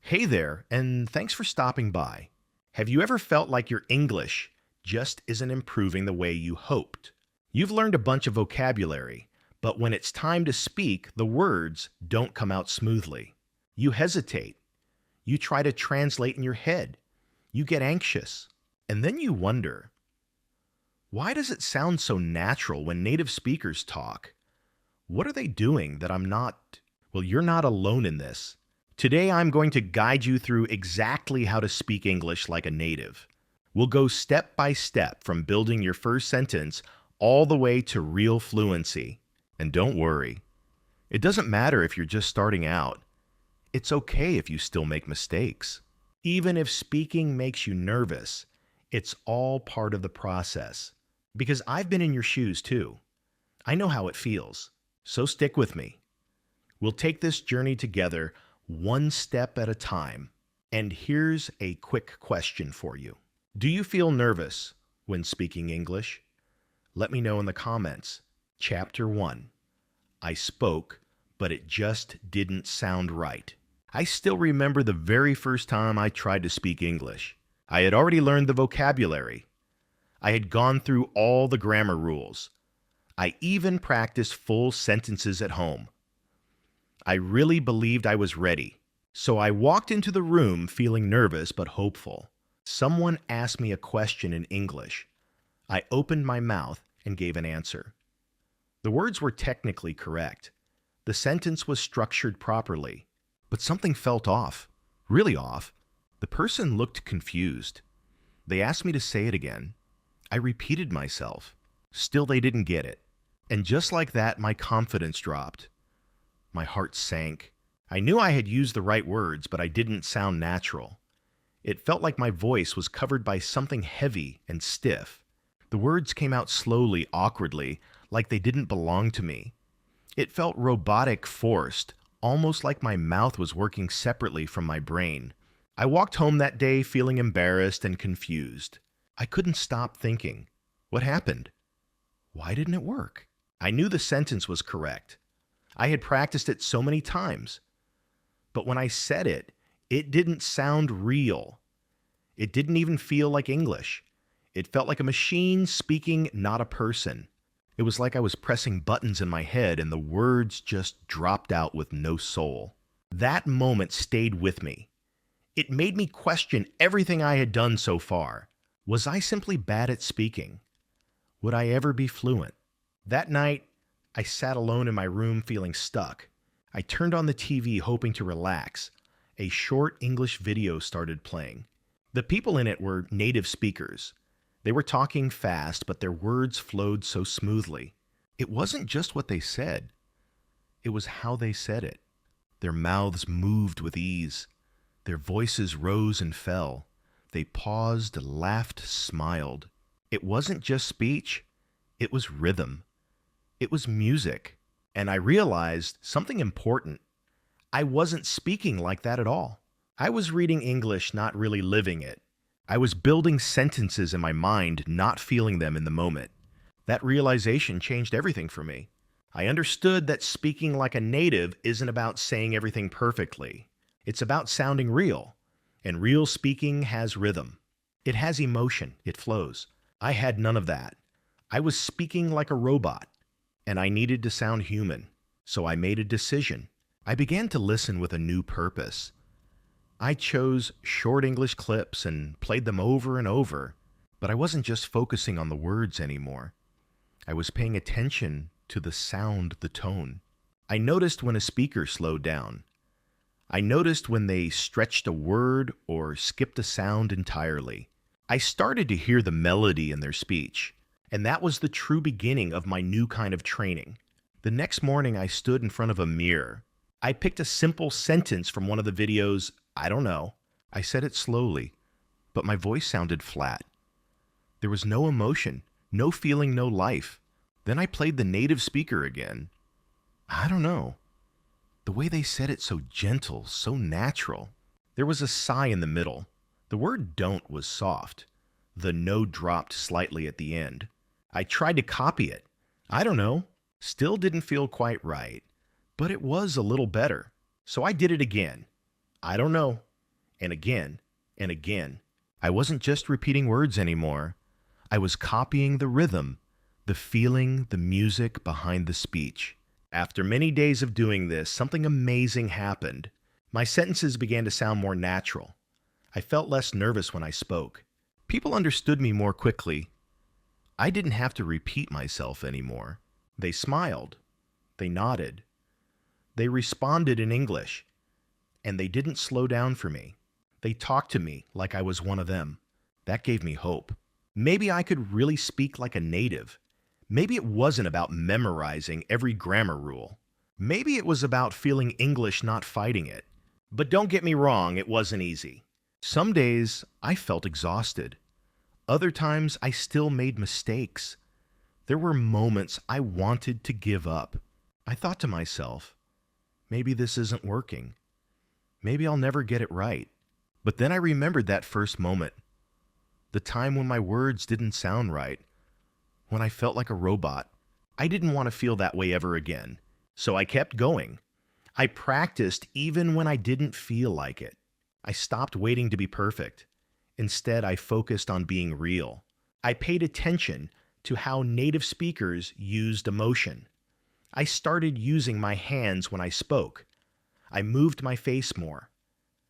Hey there, and thanks for stopping by. Have you ever felt like your English just isn't improving the way you hoped? You've learned a bunch of vocabulary, but when it's time to speak, the words don't come out smoothly. You hesitate. You try to translate in your head. You get anxious. And then you wonder, why does it sound so natural when native speakers talk? What are they doing that I'm not? Well, you're not alone in this. Today, I'm going to guide you through exactly how to speak English like a native. We'll go step by step from building your first sentence all the way to real fluency. And don't worry, it doesn't matter if you're just starting out. It's okay if you still make mistakes. Even if speaking makes you nervous, it's all part of the process. Because I've been in your shoes too. I know how it feels. So stick with me. We'll take this journey together one step at a time. And here's a quick question for you. Do you feel nervous when speaking English? Let me know in the comments. Chapter 1. I spoke, but it just didn't sound right. I still remember the very first time I tried to speak English. I had already learned the vocabulary. I had gone through all the grammar rules. I even practiced full sentences at home. I really believed I was ready, so I walked into the room feeling nervous but hopeful. Someone asked me a question in English. I opened my mouth and gave an answer. The words were technically correct. The sentence was structured properly, but something felt off, really off. The person looked confused. They asked me to say it again. I repeated myself. Still, they didn't get it. And just like that, my confidence dropped. My heart sank. I knew I had used the right words, but I didn't sound natural. It felt like my voice was covered by something heavy and stiff. The words came out slowly, awkwardly, like they didn't belong to me. It felt robotic, forced, almost like my mouth was working separately from my brain. I walked home that day feeling embarrassed and confused. I couldn't stop thinking, what happened? Why didn't it work? I knew the sentence was correct. I had practiced it so many times. But when I said it, it didn't sound real. It didn't even feel like English. It felt like a machine speaking, not a person. It was like I was pressing buttons in my head and the words just dropped out with no soul. That moment stayed with me. It made me question everything I had done so far. Was I simply bad at speaking? Would I ever be fluent? That night, I sat alone in my room feeling stuck. I turned on the TV hoping to relax. A short English video started playing. The people in it were native speakers. They were talking fast, but their words flowed so smoothly. It wasn't just what they said. It was how they said it. Their mouths moved with ease. Their voices rose and fell. They paused, laughed, smiled. It wasn't just speech. It was rhythm. It was music. And I realized something important. I wasn't speaking like that at all. I was reading English, not really living it. I was building sentences in my mind, not feeling them in the moment. That realization changed everything for me. I understood that speaking like a native isn't about saying everything perfectly. It's about sounding real. And real speaking has rhythm. It has emotion. It flows. I had none of that. I was speaking like a robot. And I needed to sound human. So I made a decision. I began to listen with a new purpose. I chose short English clips and played them over and over, but I wasn't just focusing on the words anymore. I was paying attention to the sound, the tone. I noticed when a speaker slowed down. I noticed when they stretched a word or skipped a sound entirely. I started to hear the melody in their speech. And that was the true beginning of my new kind of training. The next morning, I stood in front of a mirror. I picked a simple sentence from one of the videos, I don't know. I said it slowly, but my voice sounded flat. There was no emotion, no feeling, no life. Then I played the native speaker again. I don't know. The way they said it so gentle, so natural. There was a sigh in the middle. The word don't was soft. The no dropped slightly at the end. I tried to copy it. I don't know. Still didn't feel quite right. But it was a little better. So I did it again. I don't know. and again and again. I wasn't just repeating words anymore. I was copying the rhythm, the feeling, the music behind the speech. After many days of doing this, something amazing happened. My sentences began to sound more natural. I felt less nervous when I spoke. People understood me more quickly. I didn't have to repeat myself anymore. They smiled. They nodded. They responded in English. And they didn't slow down for me. They talked to me like I was one of them. That gave me hope. Maybe I could really speak like a native. Maybe it wasn't about memorizing every grammar rule. Maybe it was about feeling English, not fighting it. But don't get me wrong, it wasn't easy. Some days I felt exhausted. Other times I still made mistakes. There were moments I wanted to give up. I thought to myself, maybe this isn't working. Maybe I'll never get it right. But then I remembered that first moment. The time when my words didn't sound right. When I felt like a robot. I didn't want to feel that way ever again. So I kept going. I practiced even when I didn't feel like it. I stopped waiting to be perfect. Instead, I focused on being real. I paid attention to how native speakers used emotion. I started using my hands when I spoke. I moved my face more.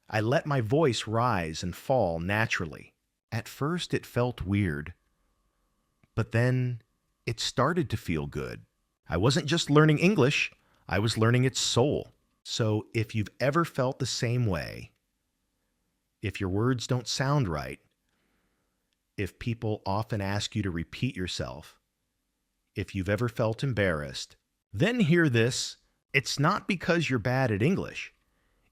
I let my voice rise and fall naturally. At first, it felt weird. But then, it started to feel good. I wasn't just learning English, I was learning its soul. So if you've ever felt the same way, if your words don't sound right, if people often ask you to repeat yourself, if you've ever felt embarrassed, then hear this. It's not because you're bad at English.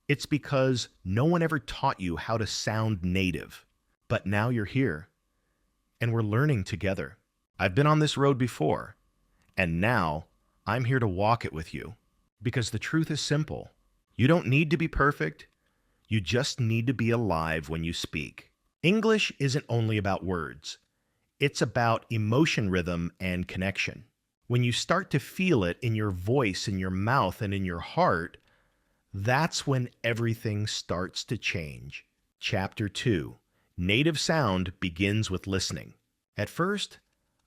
It's because no one ever taught you how to sound native. But now you're here, and we're learning together. I've been on this road before, and now I'm here to walk it with you. Because the truth is simple. You don't need to be perfect. You just need to be alive when you speak. English isn't only about words. It's about emotion, rhythm, and connection. When you start to feel it in your voice, in your mouth, and in your heart, that's when everything starts to change. Chapter 2. Native sound begins with listening. At first,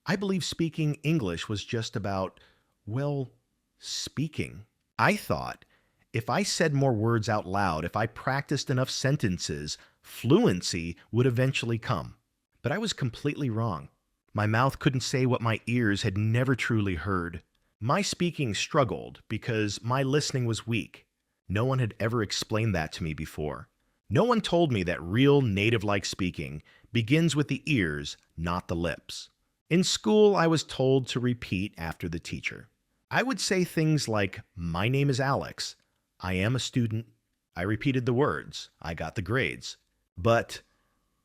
I believed speaking English was just about, well, speaking. I thought if I said more words out loud, if I practiced enough sentences, fluency would eventually come. But I was completely wrong. My mouth couldn't say what my ears had never truly heard. My speaking struggled because my listening was weak. No one had ever explained that to me before. No one told me that real native-like speaking begins with the ears, not the lips. In school, I was told to repeat after the teacher. I would say things like, "My name is Alex. I am a student." I repeated the words. I got the grades. But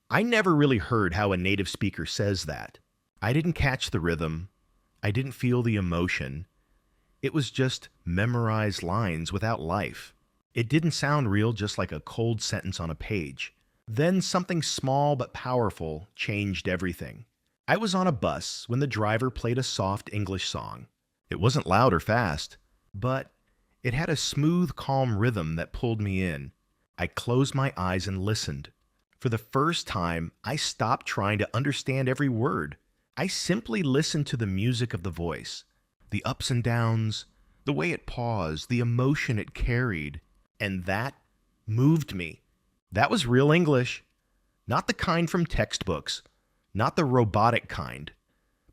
I never really heard how a native speaker says that. I didn't catch the rhythm. I didn't feel the emotion. It was just memorized lines without life. It didn't sound real, just like a cold sentence on a page. Then something small but powerful changed everything. I was on a bus when the driver played a soft English song. It wasn't loud or fast, but it had a smooth, calm rhythm that pulled me in. I closed my eyes and listened. For the first time, I stopped trying to understand every word. I simply listened to the music of the voice, the ups and downs, the way it paused, the emotion it carried, and that moved me. That was real English. Not the kind from textbooks, not the robotic kind,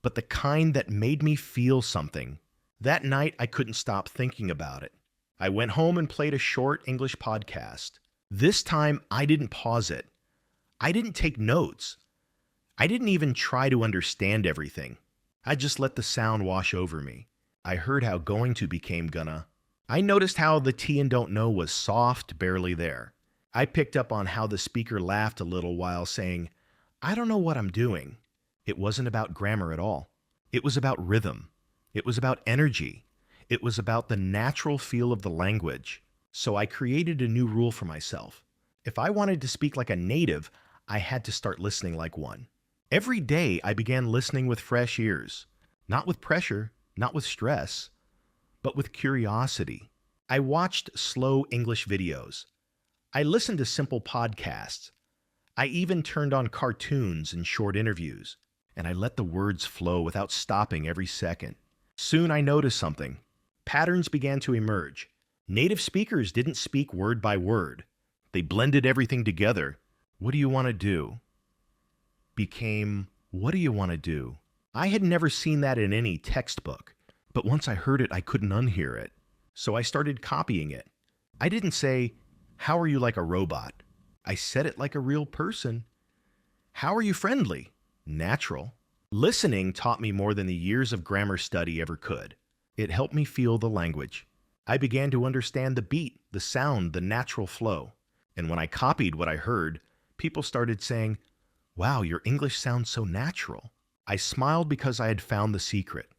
but the kind that made me feel something. That night, I couldn't stop thinking about it. I went home and played a short English podcast. This time, I didn't pause it. I didn't take notes. I didn't even try to understand everything. I just let the sound wash over me. I heard how going to became gonna. I noticed how the T and don't know was soft, barely there. I picked up on how the speaker laughed a little while saying, "I don't know what I'm doing." It wasn't about grammar at all. It was about rhythm. It was about energy. It was about the natural feel of the language. So I created a new rule for myself. If I wanted to speak like a native, I had to start listening like one. Every day I began listening with fresh ears. Not with pressure, not with stress, but with curiosity. I watched slow English videos. I listened to simple podcasts. I even turned on cartoons and short interviews, and I let the words flow without stopping every second. Soon I noticed something. Patterns began to emerge. Native speakers didn't speak word by word. They blended everything together. What do you want to do? Became, what do you want to do? I had never seen that in any textbook, but once I heard it, I couldn't unhear it. So I started copying it. I didn't say, how are you like a robot? I said it like a real person. How are you friendly? Natural. Listening taught me more than the years of grammar study ever could. It helped me feel the language. I began to understand the beat, the sound, the natural flow. And when I copied what I heard, people started saying, wow, your English sounds so natural. I smiled because I had found the secret.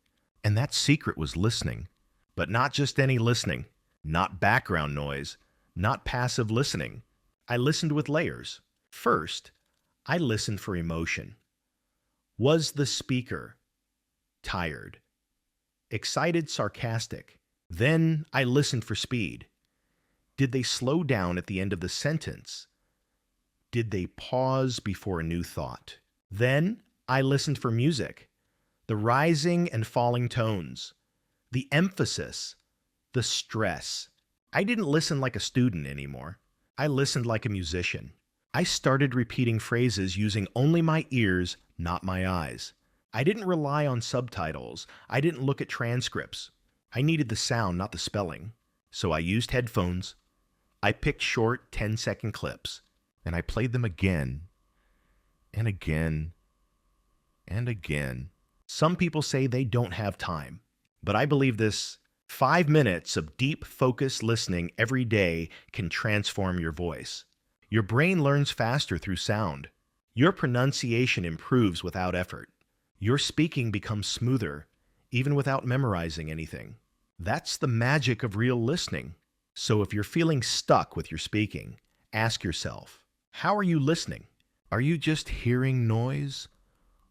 And that secret was listening. But not just any listening, not background noise, not passive listening. I listened with layers. First, I listened for emotion. Was the speaker tired? Excited, sarcastic? Then I listened for speed. Did they slow down at the end of the sentence? Did they pause before a new thought? Then I listened for music, the rising and falling tones, the emphasis, the stress. I didn't listen like a student anymore. I listened like a musician. I started repeating phrases using only my ears, not my eyes. I didn't rely on subtitles. I didn't look at transcripts. I needed the sound, not the spelling. So I used headphones. I picked short 10-second clips, and I played them again and again and again. Some people say they don't have time, but I believe this. 5 minutes of deep, focused listening every day can transform your voice. Your brain learns faster through sound. Your pronunciation improves without effort. Your speaking becomes smoother, even without memorizing anything. That's the magic of real listening. So if you're feeling stuck with your speaking, ask yourself, how are you listening? Are you just hearing noise,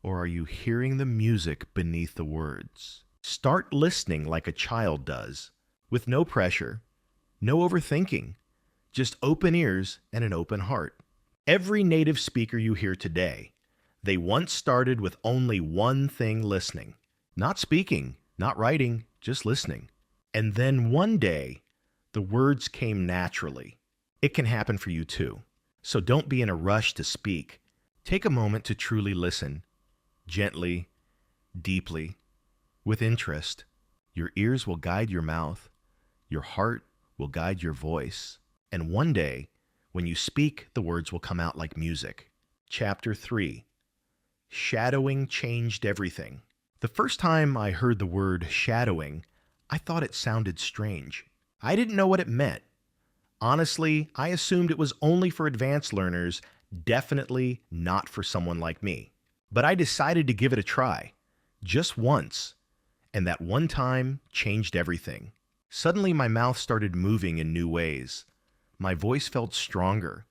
or are you hearing the music beneath the words? Start listening like a child does, with no pressure, no overthinking, just open ears and an open heart. Every native speaker you hear today, they once started with only one thing: listening. Not speaking, not writing, just listening. And then one day, the words came naturally. It can happen for you too. So don't be in a rush to speak. Take a moment to truly listen, gently, deeply, with interest. Your ears will guide your mouth. Your heart will guide your voice. And one day, when you speak, the words will come out like music. Chapter 3. Shadowing changed everything. The first time I heard the word shadowing, I thought it sounded strange. I didn't know what it meant. Honestly, I assumed it was only for advanced learners, definitely not for someone like me. But I decided to give it a try, just once. And that one time changed everything. Suddenly my mouth started moving in new ways. My voice felt stronger.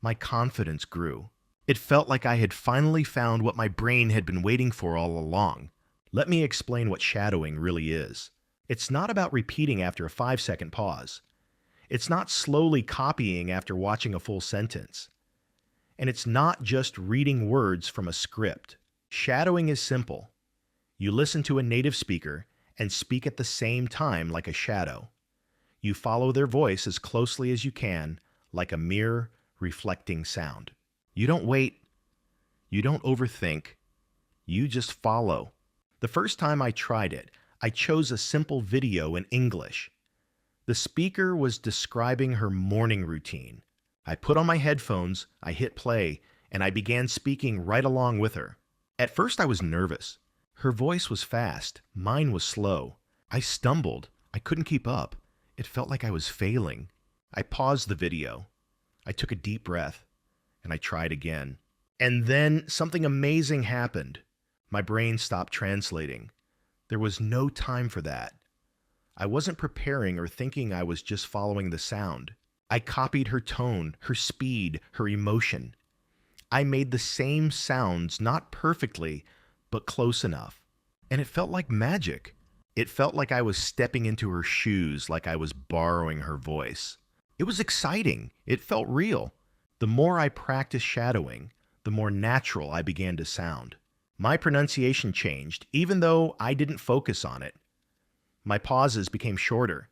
My confidence grew. It felt like I had finally found what my brain had been waiting for all along. Let me explain what shadowing really is. It's not about repeating after a 5-second pause. It's not slowly copying after watching a full sentence. And it's not just reading words from a script. Shadowing is simple. You listen to a native speaker and speak at the same time like a shadow. You follow their voice as closely as you can, like a mirror reflecting sound. You don't wait. You don't overthink. You just follow. The first time I tried it, I chose a simple video in English. The speaker was describing her morning routine. I put on my headphones, I hit play, and I began speaking right along with her. At first I was nervous. Her voice was fast, mine was slow. I stumbled. I couldn't keep up. It felt like I was failing. I paused the video. I took a deep breath, and I tried again. And then something amazing happened. My brain stopped translating. There was no time for that. I wasn't preparing or thinking, I was just following the sound. I copied her tone, her speed, her emotion. I made the same sounds, not perfectly, but close enough. And it felt like magic. It felt like I was stepping into her shoes, like I was borrowing her voice. It was exciting. It felt real. The more I practiced shadowing, the more natural I began to sound. My pronunciation changed, even though I didn't focus on it. My pauses became shorter.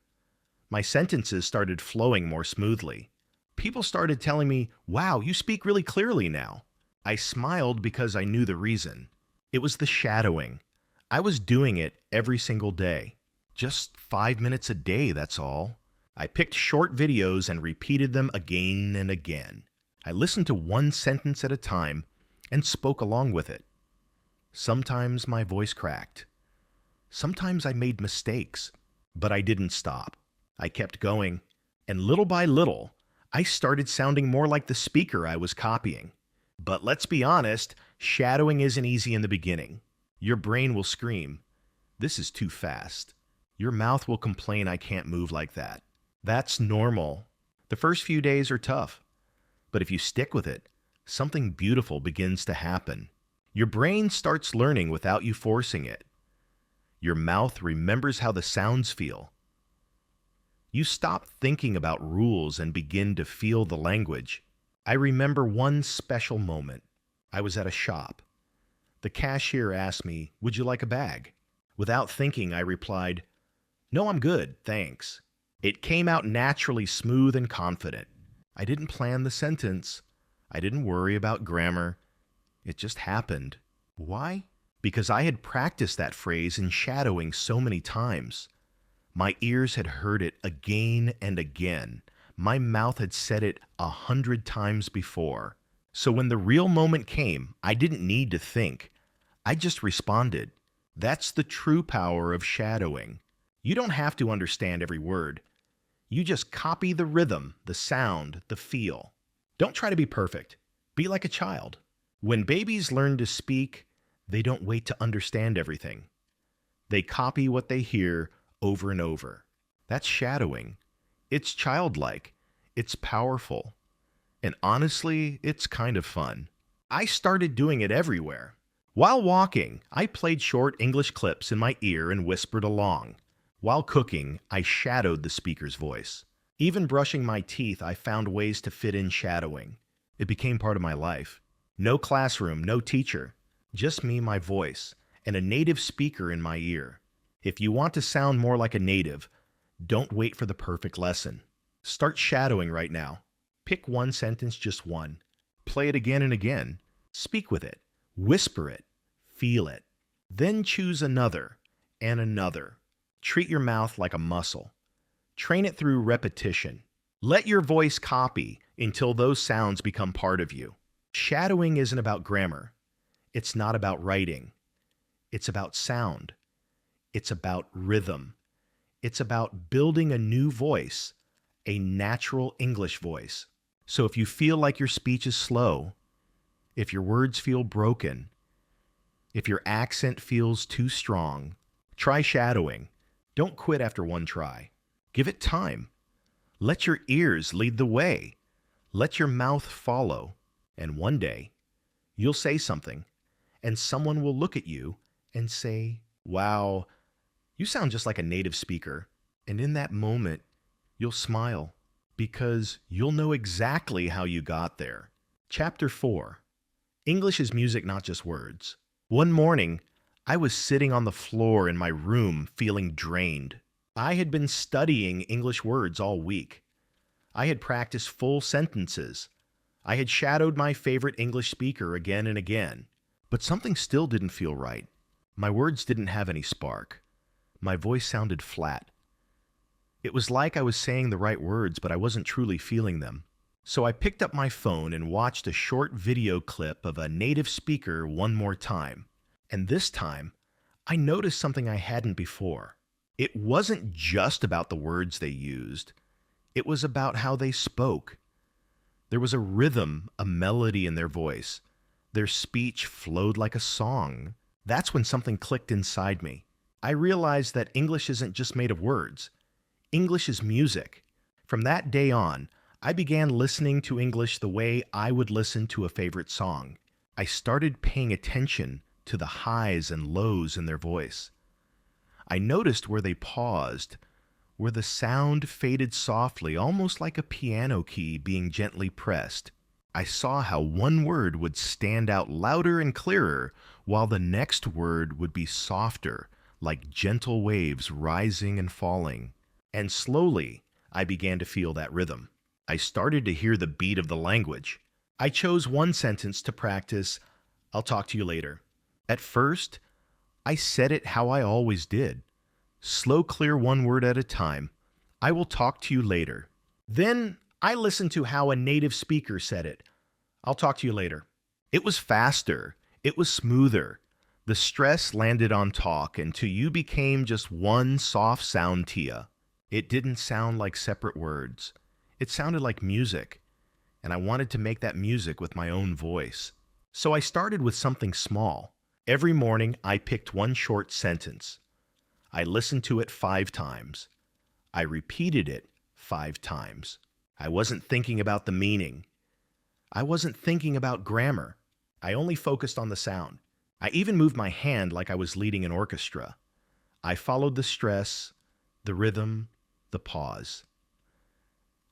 My sentences started flowing more smoothly. People started telling me, "Wow, you speak really clearly now." I smiled because I knew the reason. It was the shadowing. I was doing it every single day. Just 5 minutes a day, that's all. I picked short videos and repeated them again and again. I listened to one sentence at a time and spoke along with it. Sometimes my voice cracked. Sometimes I made mistakes, but I didn't stop. I kept going, and little by little, I started sounding more like the speaker I was copying. But let's be honest, shadowing isn't easy in the beginning. Your brain will scream, "This is too fast." Your mouth will complain, "I can't move like that." That's normal. The first few days are tough, but if you stick with it, something beautiful begins to happen. Your brain starts learning without you forcing it. Your mouth remembers how the sounds feel. You stop thinking about rules and begin to feel the language. I remember one special moment. I was at a shop. The cashier asked me, "Would you like a bag?" Without thinking, I replied, "No, I'm good, thanks." It came out naturally smooth and confident. I didn't plan the sentence. I didn't worry about grammar. It just happened. Why? Because I had practiced that phrase in shadowing so many times. My ears had heard it again and again. My mouth had said it 100 times before. So when the real moment came, I didn't need to think. I just responded. That's the true power of shadowing. You don't have to understand every word. You just copy the rhythm, the sound, the feel. Don't try to be perfect. Be like a child. When babies learn to speak, they don't wait to understand everything. They copy what they hear over and over. That's shadowing. It's childlike. It's powerful. And honestly, it's kind of fun. I started doing it everywhere. While walking, I played short English clips in my ear and whispered along. While cooking, I shadowed the speaker's voice. Even brushing my teeth, I found ways to fit in shadowing. It became part of my life. No classroom, no teacher. Just me, my voice, and a native speaker in my ear. If you want to sound more like a native, don't wait for the perfect lesson. Start shadowing right now. Pick one sentence, just one. Play it again and again. Speak with it. Whisper it. Feel it. Then choose another and another. Treat your mouth like a muscle. Train it through repetition. Let your voice copy until those sounds become part of you. Shadowing isn't about grammar. It's not about writing. It's about sound. It's about rhythm. It's about building a new voice, a natural English voice. So if you feel like your speech is slow, if your words feel broken, if your accent feels too strong, try shadowing. Don't quit after one try. Give it time. Let your ears lead the way. Let your mouth follow. And one day, you'll say something, and someone will look at you and say, "Wow, you sound just like a native speaker." And in that moment, you'll smile because you'll know exactly how you got there. Chapter 4. English is music, not just words. One morning, I was sitting on the floor in my room feeling drained. I had been studying English words all week. I had practiced full sentences. I had shadowed my favorite English speaker again and again. But something still didn't feel right. My words didn't have any spark. My voice sounded flat. It was like I was saying the right words, but I wasn't truly feeling them. So I picked up my phone and watched a short video clip of a native speaker one more time. And this time, I noticed something I hadn't before. It wasn't just about the words they used. It was about how they spoke. There was a rhythm, a melody in their voice. Their speech flowed like a song. That's when something clicked inside me. I realized that English isn't just made of words. English is music. From that day on, I began listening to English the way I would listen to a favorite song. I started paying attention to the highs and lows in their voice. I noticed where they paused, where the sound faded softly, almost like a piano key being gently pressed. I saw how one word would stand out louder and clearer, while the next word would be softer, like gentle waves rising and falling. And slowly, I began to feel that rhythm. I started to hear the beat of the language. I chose one sentence to practice, "I'll talk to you later." At first, I said it how I always did. Slow, clear, one word at a time. "I will talk to you later." Then I listened to how a native speaker said it. "I'll talk to you later." It was faster. It was smoother. The stress landed on talk, and to you became just one soft sound, Tia. It didn't sound like separate words. It sounded like music, and I wanted to make that music with my own voice. So I started with something small. Every morning, I picked one short sentence. I listened to it 5 times. I repeated it 5 times. I wasn't thinking about the meaning. I wasn't thinking about grammar. I only focused on the sound. I even moved my hand like I was leading an orchestra. I followed the stress, the rhythm, the pause.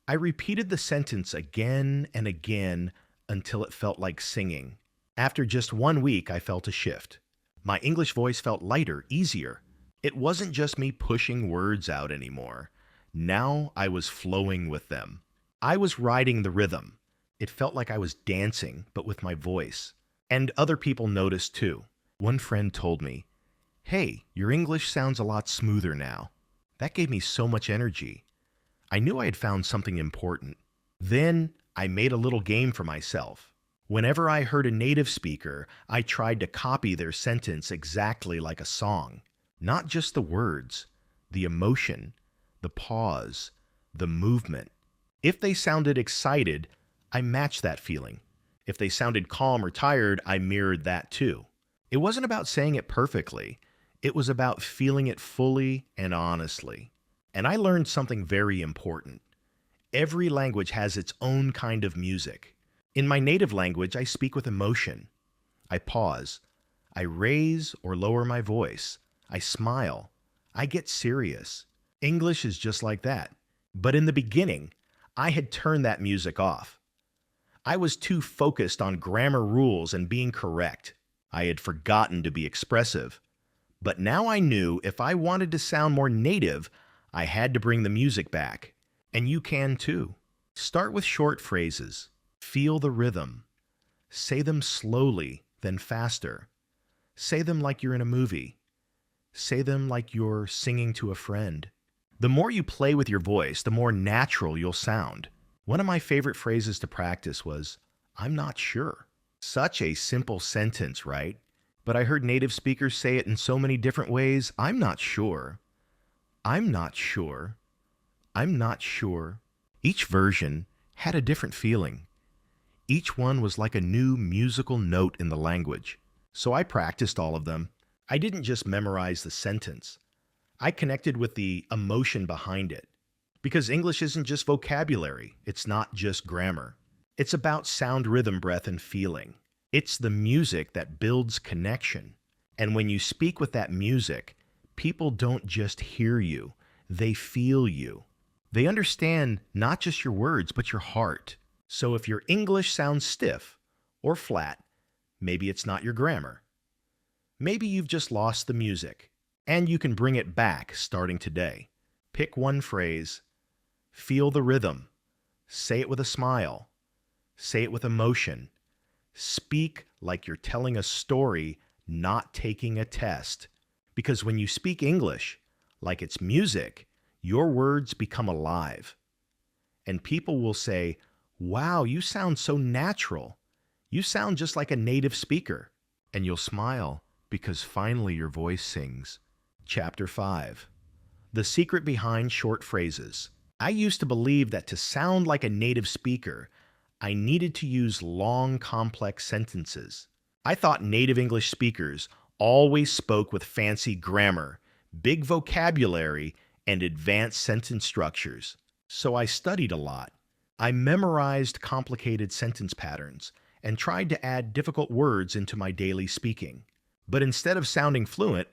I repeated the sentence again and again until it felt like singing. After just 1 week, I felt a shift. My English voice felt lighter, easier. It wasn't just me pushing words out anymore. Now I was flowing with them. I was riding the rhythm. It felt like I was dancing, but with my voice. And other people noticed too. One friend told me, "Hey, your English sounds a lot smoother now." That gave me so much energy. I knew I had found something important. Then I made a little game for myself. Whenever I heard a native speaker, I tried to copy their sentence exactly like a song. Not just the words, the emotion, the pause, the movement. If they sounded excited, I matched that feeling. If they sounded calm or tired, I mirrored that too. It wasn't about saying it perfectly. It was about feeling it fully and honestly. And I learned something very important. Every language has its own kind of music. In my native language, I speak with emotion. I pause. I raise or lower my voice. I smile. I get serious. English is just like that. But in the beginning, I had turned that music off. I was too focused on grammar rules and being correct. I had forgotten to be expressive. But now I knew if I wanted to sound more native, I had to bring the music back. And you can too. Start with short phrases. Feel the rhythm. Say them slowly, then faster. Say them like you're in a movie. Say them like you're singing to a friend. The more you play with your voice, the more natural you'll sound. One of my favorite phrases to practice was, "I'm not sure." Such a simple sentence, right? But I heard native speakers say it in so many different ways. "I'm not sure." "I'm not sure." "I'm not sure." Each version had a different feeling. Each one was like a new musical note in the language. So I practiced all of them. I didn't just memorize the sentence. I connected with the emotion behind it. Because English isn't just vocabulary. It's not just grammar. It's about sound, rhythm, breath, and feeling. It's the music that builds connection. And when you speak with that music, people don't just hear you. They feel you. They understand not just your words, but your heart. So if your English sounds stiff or flat, maybe it's not your grammar. Maybe you've just lost the music, and you can bring it back starting today. Pick one phrase, feel the rhythm, say it with a smile, say it with emotion. Speak like you're telling a story, not taking a test. Because when you speak English, like it's music, your words become alive. And people will say, "Wow, you sound so natural. You sound just like a native speaker." And you'll smile because finally your voice sings. Chapter 5. The secret behind short phrases. I used to believe that to sound like a native speaker, I needed to use long, complex sentences. I thought native English speakers always spoke with fancy grammar, big vocabulary, and advanced sentence structures. So I studied a lot. I memorized complicated sentence patterns and tried to add difficult words into my daily speaking. But instead of sounding fluent,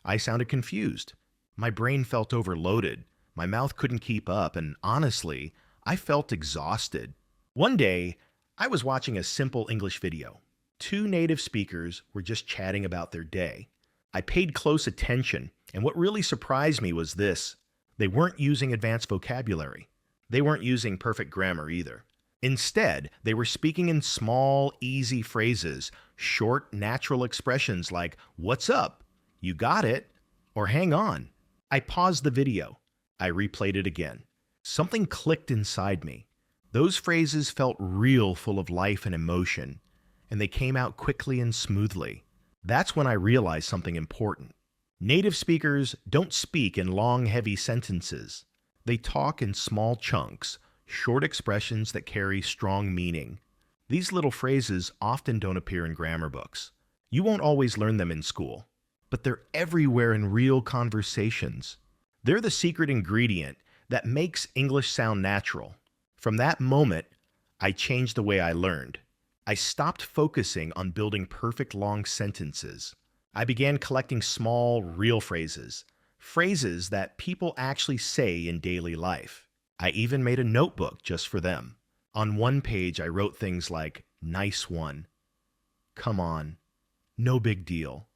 I sounded confused. My brain felt overloaded. My mouth couldn't keep up, and honestly, I felt exhausted. One day, I was watching a simple English video. Two native speakers were just chatting about their day. I paid close attention, and what really surprised me was this. They weren't using advanced vocabulary. They weren't using perfect grammar either. Instead, they were speaking in small, easy phrases, short, natural expressions like, "What's up?" "You got it?" or "Hang on." I paused the video. I replayed it again. Something clicked inside me. Those phrases felt real, full of life and emotion, and they came out quickly and smoothly. That's when I realized something important. Native speakers don't speak in long, heavy sentences. They talk in small chunks, short expressions that carry strong meaning. These little phrases often don't appear in grammar books. You won't always learn them in school, but they're everywhere in real conversations. They're the secret ingredient that makes English sound natural. From that moment, I changed the way I learned. I stopped focusing on building perfect long sentences. I began collecting small, real phrases, phrases that people actually say in daily life. I even made a notebook just for them. On one page, I wrote things like, "Nice one," "Come on," "No big deal,"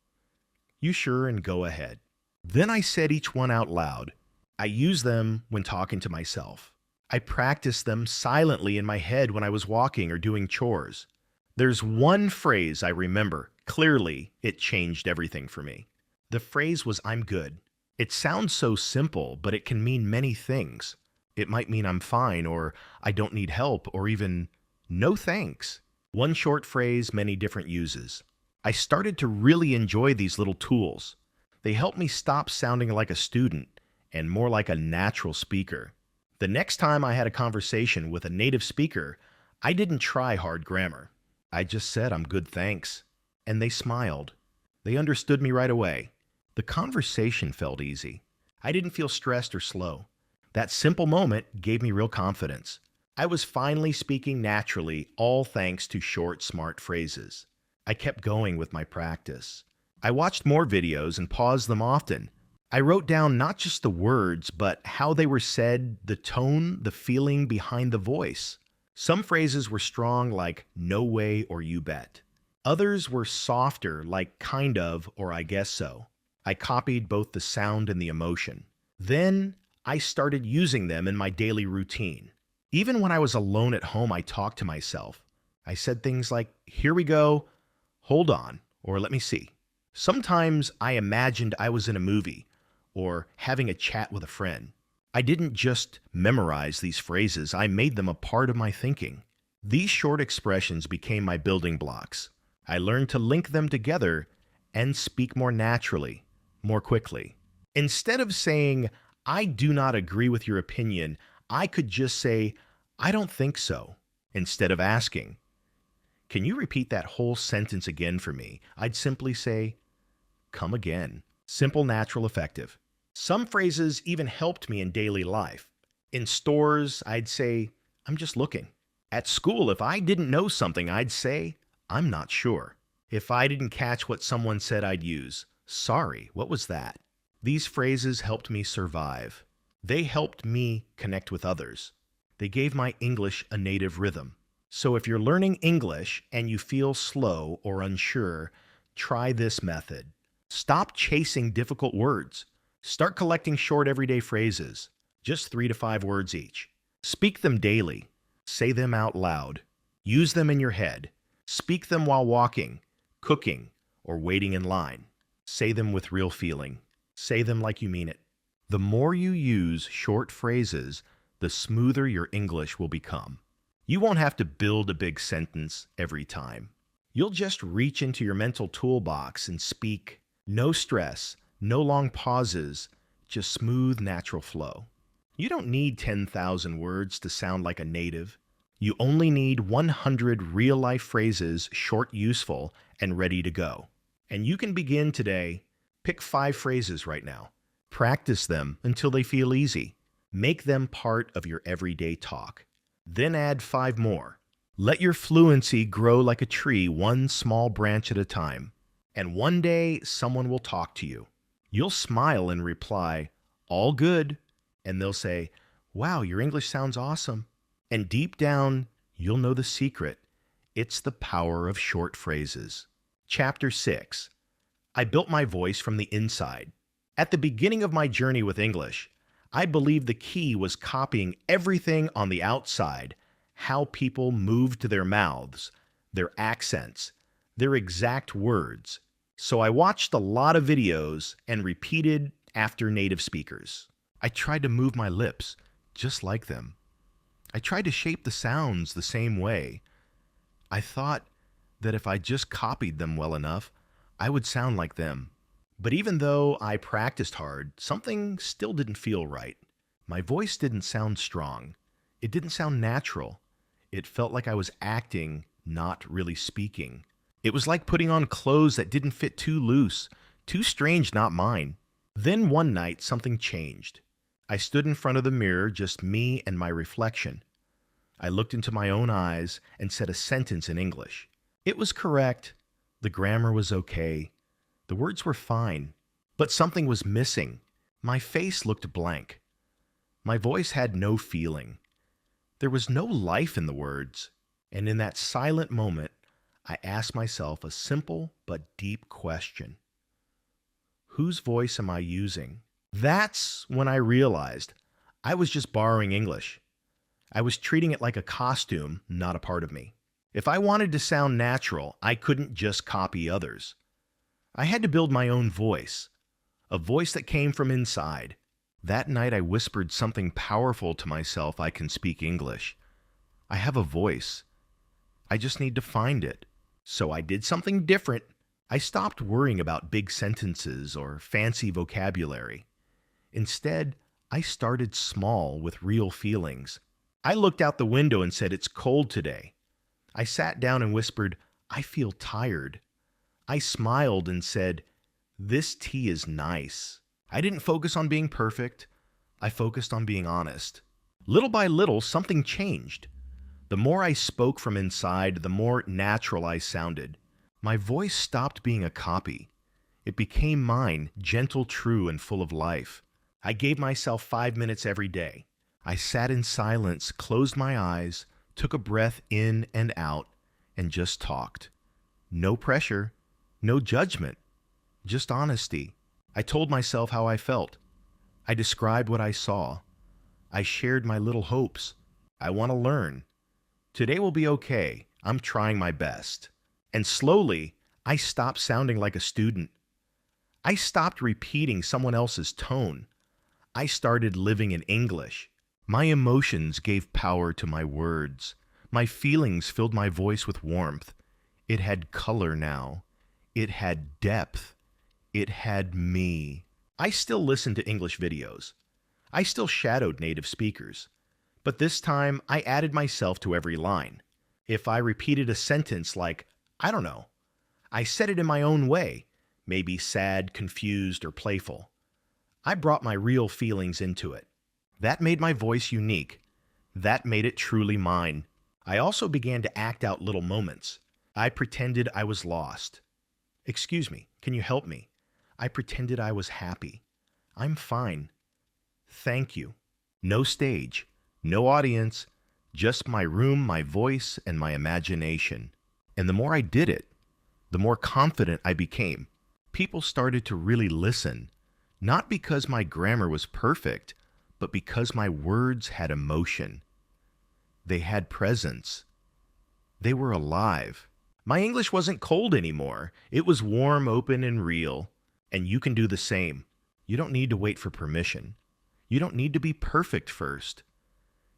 "You sure," and "Go ahead." Then I said each one out loud. I used them when talking to myself. I practiced them silently in my head when I was walking or doing chores. There's one phrase I remember clearly. It changed everything for me. The phrase was, "I'm good." It sounds so simple, but it can mean many things. It might mean I'm fine, or I don't need help, or even no thanks. One short phrase, many different uses. I started to really enjoy these little tools. They helped me stop sounding like a student and more like a natural speaker. The next time I had a conversation with a native speaker, I didn't try hard grammar. I just said, "I'm good, thanks." And they smiled. They understood me right away. The conversation felt easy. I didn't feel stressed or slow. That simple moment gave me real confidence. I was finally speaking naturally, all thanks to short, smart phrases. I kept going with my practice. I watched more videos and paused them often. I wrote down not just the words, but how they were said, the tone, the feeling behind the voice. Some phrases were strong, like "no way" or "you bet." Others were softer, like "kind of" or "I guess so." I copied both the sound and the emotion. Then I started using them in my daily routine. Even when I was alone at home, I talked to myself. I said things like, "Here we go," "Hold on," or "Let me see." Sometimes I imagined I was in a movie or having a chat with a friend. I didn't just memorize these phrases, I made them a part of my thinking. These short expressions became my building blocks. I learned to link them together and speak more naturally, more quickly. Instead of saying, "I do not agree with your opinion," I could just say, "I don't think so." Instead of asking, "Can you repeat that whole sentence again for me?" I'd simply say, "Come again." Simple, natural, effective. Some phrases even helped me in daily life. In stores, I'd say, "I'm just looking." At school, if I didn't know something, I'd say, "I'm not sure." If I didn't catch what someone said, I'd use, "Sorry, what was that?" These phrases helped me survive. They helped me connect with others. They gave my English a native rhythm. So if you're learning English and you feel slow or unsure, try this method. Stop chasing difficult words. Start collecting short everyday phrases, just 3 to 5 words each. Speak them daily. Say them out loud. Use them in your head. Speak them while walking, cooking, or waiting in line. Say them with real feeling. Say them like you mean it. The more you use short phrases, the smoother your English will become. You won't have to build a big sentence every time. You'll just reach into your mental toolbox and speak. No stress, no long pauses, just smooth, natural flow. You don't need 10,000 words to sound like a native. You only need 100 real-life phrases, short, useful, and ready to go. And you can begin today. Pick 5 phrases right now. Practice them until they feel easy. Make them part of your everyday talk. Then add 5 more. Let your fluency grow like a tree, one small branch at a time. And one day, someone will talk to you. You'll smile and reply, "All good," and they'll say, "Wow, your English sounds awesome." And deep down, you'll know the secret. It's the power of short phrases. Chapter 6. I built my voice from the inside. At the beginning of my journey with English, I believed the key was copying everything on the outside, how people moved their mouths, their accents, their exact words. So I watched a lot of videos and repeated after native speakers. I tried to move my lips just like them. I tried to shape the sounds the same way. I thought that if I just copied them well enough, I would sound like them. But even though I practiced hard, something still didn't feel right. My voice didn't sound strong. It didn't sound natural. It felt like I was acting, not really speaking. It was like putting on clothes that didn't fit too loose, too strange, not mine. Then one night, something changed. I stood in front of the mirror, just me and my reflection. I looked into my own eyes and said a sentence in English. It was correct. The grammar was okay. The words were fine. But something was missing. My face looked blank. My voice had no feeling. There was no life in the words. And in that silent moment, I asked myself a simple but deep question. Whose voice am I using? That's when I realized I was just borrowing English. I was treating it like a costume, not a part of me. If I wanted to sound natural, I couldn't just copy others. I had to build my own voice, a voice that came from inside. That night I whispered something powerful to myself: I can speak English. I have a voice. I just need to find it. So I did something different. I stopped worrying about big sentences or fancy vocabulary. Instead, I started small with real feelings. I looked out the window and said, "It's cold today." I sat down and whispered, "I feel tired." I smiled and said, "This tea is nice." I didn't focus on being perfect. I focused on being honest. Little by little, something changed. The more I spoke from inside, the more natural I sounded. My voice stopped being a copy. It became mine, gentle, true, and full of life. I gave myself 5 minutes every day. I sat in silence, closed my eyes, took a breath in and out, and just talked. No pressure, no judgment, just honesty. I told myself how I felt. I described what I saw. I shared my little hopes. I want to learn. Today will be okay. I'm trying my best. And slowly, I stopped sounding like a student. I stopped repeating someone else's tone. I started living in English. My emotions gave power to my words. My feelings filled my voice with warmth. It had color now. It had depth. It had me. I still listened to English videos. I still shadowed native speakers. But this time, I added myself to every line. If I repeated a sentence like, "I don't know," I said it in my own way, maybe sad, confused, or playful. I brought my real feelings into it. That made my voice unique. That made it truly mine. I also began to act out little moments. I pretended I was lost. "Excuse me, can you help me?" I pretended I was happy. "I'm fine. Thank you." No stage, no audience, just my room, my voice, and my imagination. And the more I did it, the more confident I became. People started to really listen, not because my grammar was perfect, but because my words had emotion. They had presence. They were alive. My English wasn't cold anymore. It was warm, open, and real. And you can do the same. You don't need to wait for permission. You don't need to be perfect first.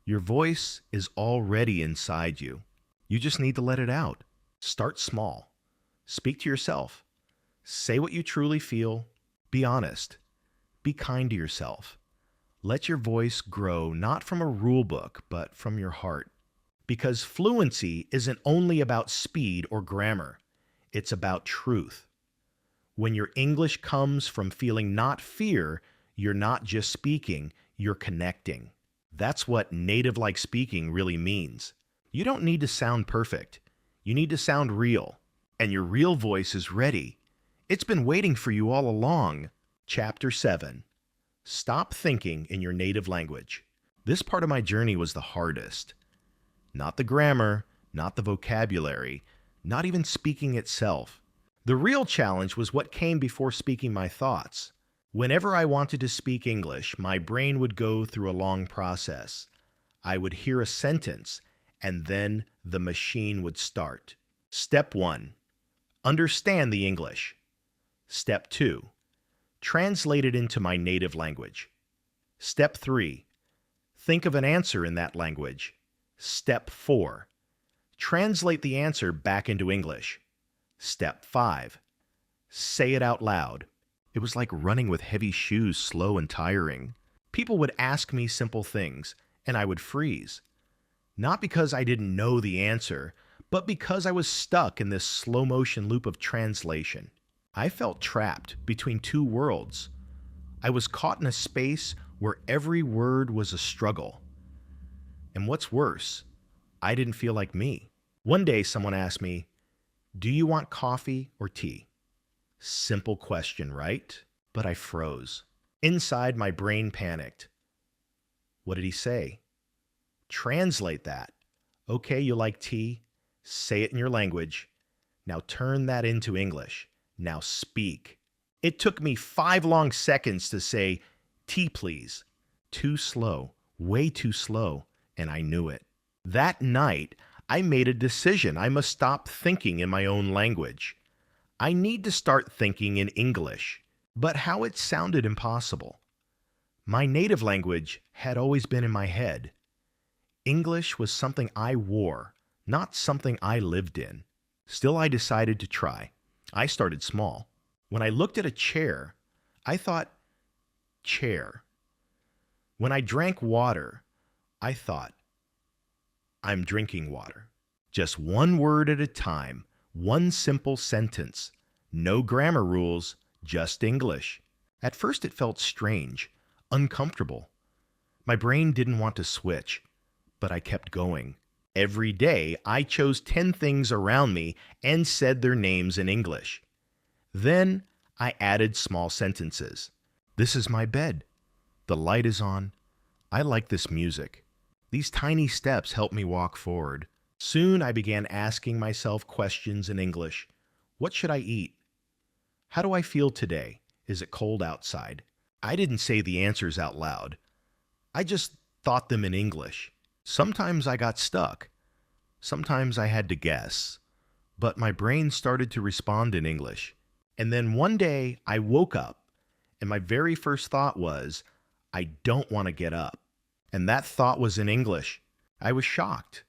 Your voice is already inside you. You just need to let it out. Start small. Speak to yourself. Say what you truly feel. Be honest. Be kind to yourself. Let your voice grow not from a rule book, but from your heart. Because fluency isn't only about speed or grammar. It's about truth. When your English comes from feeling not fear, you're not just speaking, you're connecting. That's what native-like speaking really means. You don't need to sound perfect. You need to sound real. And your real voice is ready. It's been waiting for you all along. Chapter 7. Stop thinking in your native language. This part of my journey was the hardest. Not the grammar, not the vocabulary, not even speaking itself. The real challenge was what came before speaking my thoughts. Whenever I wanted to speak English, my brain would go through a long process. I would hear a sentence, and then the machine would start. Step 1. Understand the English. Step 2. Translate it into my native language. Step 3. Think of an answer in that language. Step 4. Translate the answer back into English. Step 5. Say it out loud. It was like running with heavy shoes, slow and tiring. People would ask me simple things, and I would freeze. Not because I didn't know the answer, but because I was stuck in this slow-motion loop of translation. I felt trapped between two worlds. I was caught in a space where every word was a struggle. And what's worse, I didn't feel like me. One day someone asked me, "Do you want coffee or tea?" Simple question, right? But I froze. Inside, my brain panicked. What did he say? Translate that. Okay, you like tea? Say it in your language. Now turn that into English. Now speak. It took me 5 long seconds to say, "Tea, please." Too slow, way too slow, and I knew it. That night, I made a decision. I must stop thinking in my own language. I need to start thinking in English. But how it sounded impossible. My native language had always been in my head. English was something I wore, not something I lived in. Still, I decided to try. I started small. When I looked at a chair, I thought, chair. When I drank water, I thought, I'm drinking water. Just one word at a time, one simple sentence. No grammar rules, just English. At first it felt strange, uncomfortable. My brain didn't want to switch, but I kept going. Every day, I chose 10 things around me and said their names in English. Then I added small sentences. This is my bed. The light is on. I like this music. These tiny steps helped me walk forward. Soon I began asking myself questions in English. What should I eat? How do I feel today? Is it cold outside? I didn't say the answers out loud. I just thought them in English. Sometimes I got stuck. Sometimes I had to guess. But my brain started to respond in English. And then one day I woke up, and my very first thought was, I don't want to get up. And that thought was in English. I was shocked.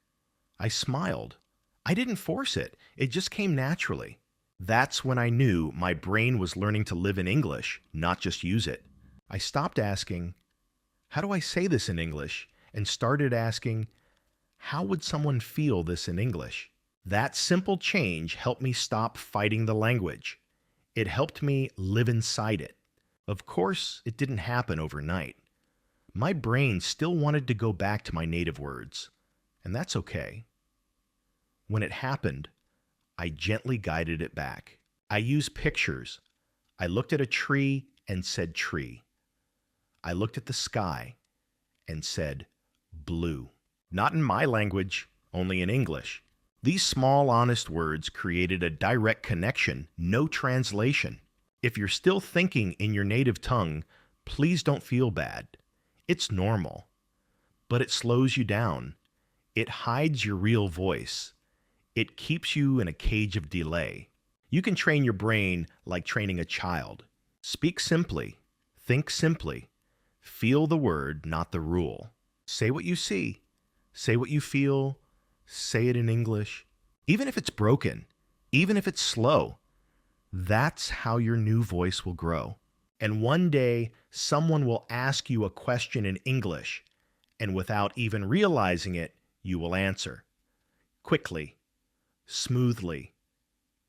I smiled. I didn't force it. It just came naturally. That's when I knew my brain was learning to live in English, not just use it. I stopped asking, how do I say this in English? And started asking, how would someone feel this in English? That simple change helped me stop fighting the language. It helped me live inside it. Of course, it didn't happen overnight. My brain still wanted to go back to my native words, and that's okay. When it happened, I gently guided it back. I used pictures. I looked at a tree and said tree. I looked at the sky and said blue. Not in my language, only in English. These small, honest words created a direct connection, no translation. If you're still thinking in your native tongue, please don't feel bad. It's normal, but it slows you down. It hides your real voice. It keeps you in a cage of delay. You can train your brain like training a child. Speak simply. Think simply. Feel the word, not the rule. Say what you see. Say what you feel. Say it in English. Even if it's broken, even if it's slow, that's how your new voice will grow. And one day, someone will ask you a question in English, and without even realizing it, you will answer. Quickly, smoothly,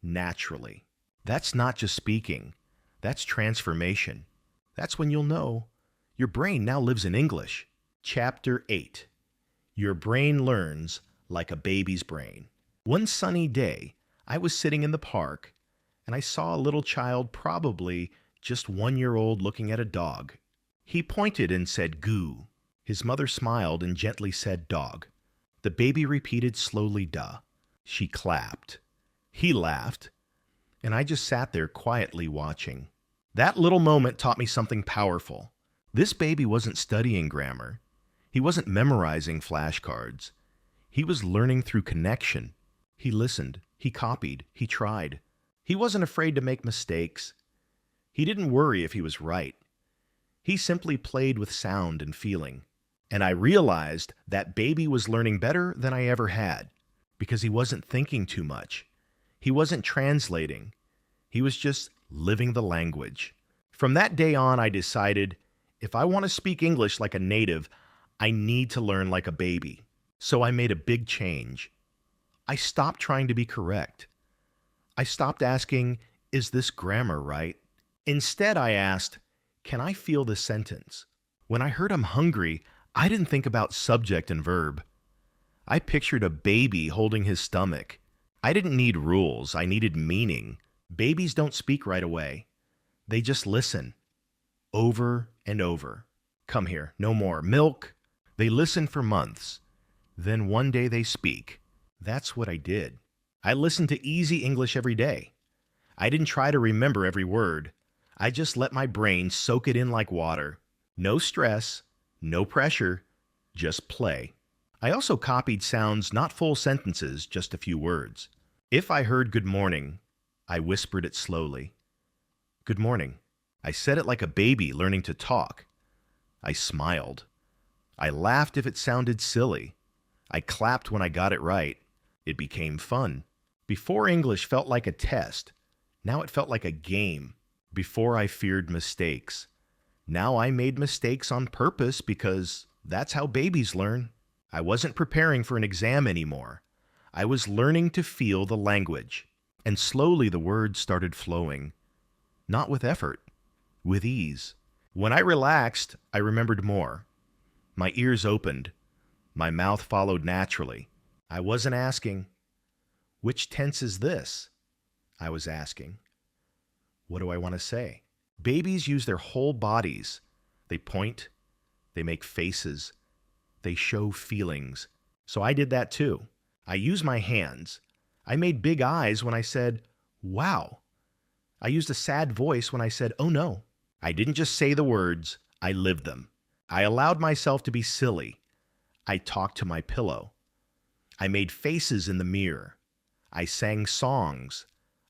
naturally. That's not just speaking. That's transformation. That's when you'll know your brain now lives in English. Chapter 8. Your brain learns like a baby's brain. One sunny day, I was sitting in the park, and I saw a little child, probably just 1 year old, looking at a dog. He pointed and said, "Goo." His mother smiled and gently said, "Dog." The baby repeated slowly, "Duh." She clapped. He laughed, and I just sat there quietly watching. That little moment taught me something powerful. This baby wasn't studying grammar. He wasn't memorizing flashcards. He was learning through connection. He listened, he copied, he tried. He wasn't afraid to make mistakes. He didn't worry if he was right. He simply played with sound and feeling. And I realized that baby was learning better than I ever had, because he wasn't thinking too much. He wasn't translating. He was just living the language. From that day on, I decided, if I want to speak English like a native, I need to learn like a baby. So I made a big change. I stopped trying to be correct. I stopped asking, is this grammar right? Instead, I asked, can I feel the sentence? When I heard I'm hungry, I didn't think about subject and verb. I pictured a baby holding his stomach. I didn't need rules, I needed meaning. Babies don't speak right away. They just listen. Over and over. Come here, no more. Milk. They listen for months. Then one day they speak. That's what I did. I listened to easy English every day. I didn't try to remember every word. I just let my brain soak it in like water. No stress, no pressure, just play. I also copied sounds, not full sentences, just a few words. If I heard good morning, I whispered it slowly. Good morning. I said it like a baby learning to talk. I smiled. I laughed if it sounded silly. I clapped when I got it right. It became fun. Before, English felt like a test. Now it felt like a game. Before, I feared mistakes. Now I made mistakes on purpose because that's how babies learn. I wasn't preparing for an exam anymore. I was learning to feel the language. And slowly the words started flowing. Not with effort, with ease. When I relaxed, I remembered more. My ears opened. My mouth followed naturally. I wasn't asking, which tense is this? I was asking, what do I want to say? Babies use their whole bodies. They point, they make faces, they show feelings. So I did that too. I used my hands. I made big eyes when I said, wow. I used a sad voice when I said, oh no. I didn't just say the words, I lived them. I allowed myself to be silly. I talked to my pillow. I made faces in the mirror. I sang songs.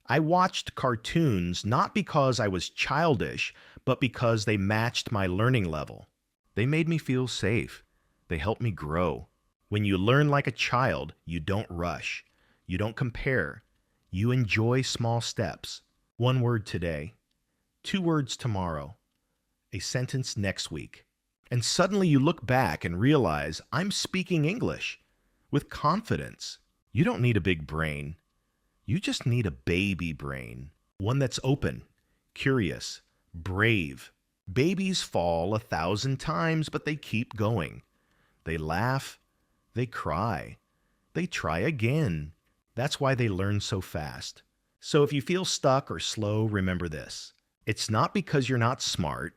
I watched cartoons not because I was childish, but because they matched my learning level. They made me feel safe. They helped me grow. When you learn like a child, you don't rush. You don't compare. You enjoy small steps. 1 word today, 2 words tomorrow, a sentence next week. And suddenly you look back and realize I'm speaking English with confidence. You don't need a big brain. You just need a baby brain, one that's open, curious, brave. Babies fall 1,000 times, but they keep going. They laugh, they cry, they try again. That's why they learn so fast. So if you feel stuck or slow, remember this. It's not because you're not smart.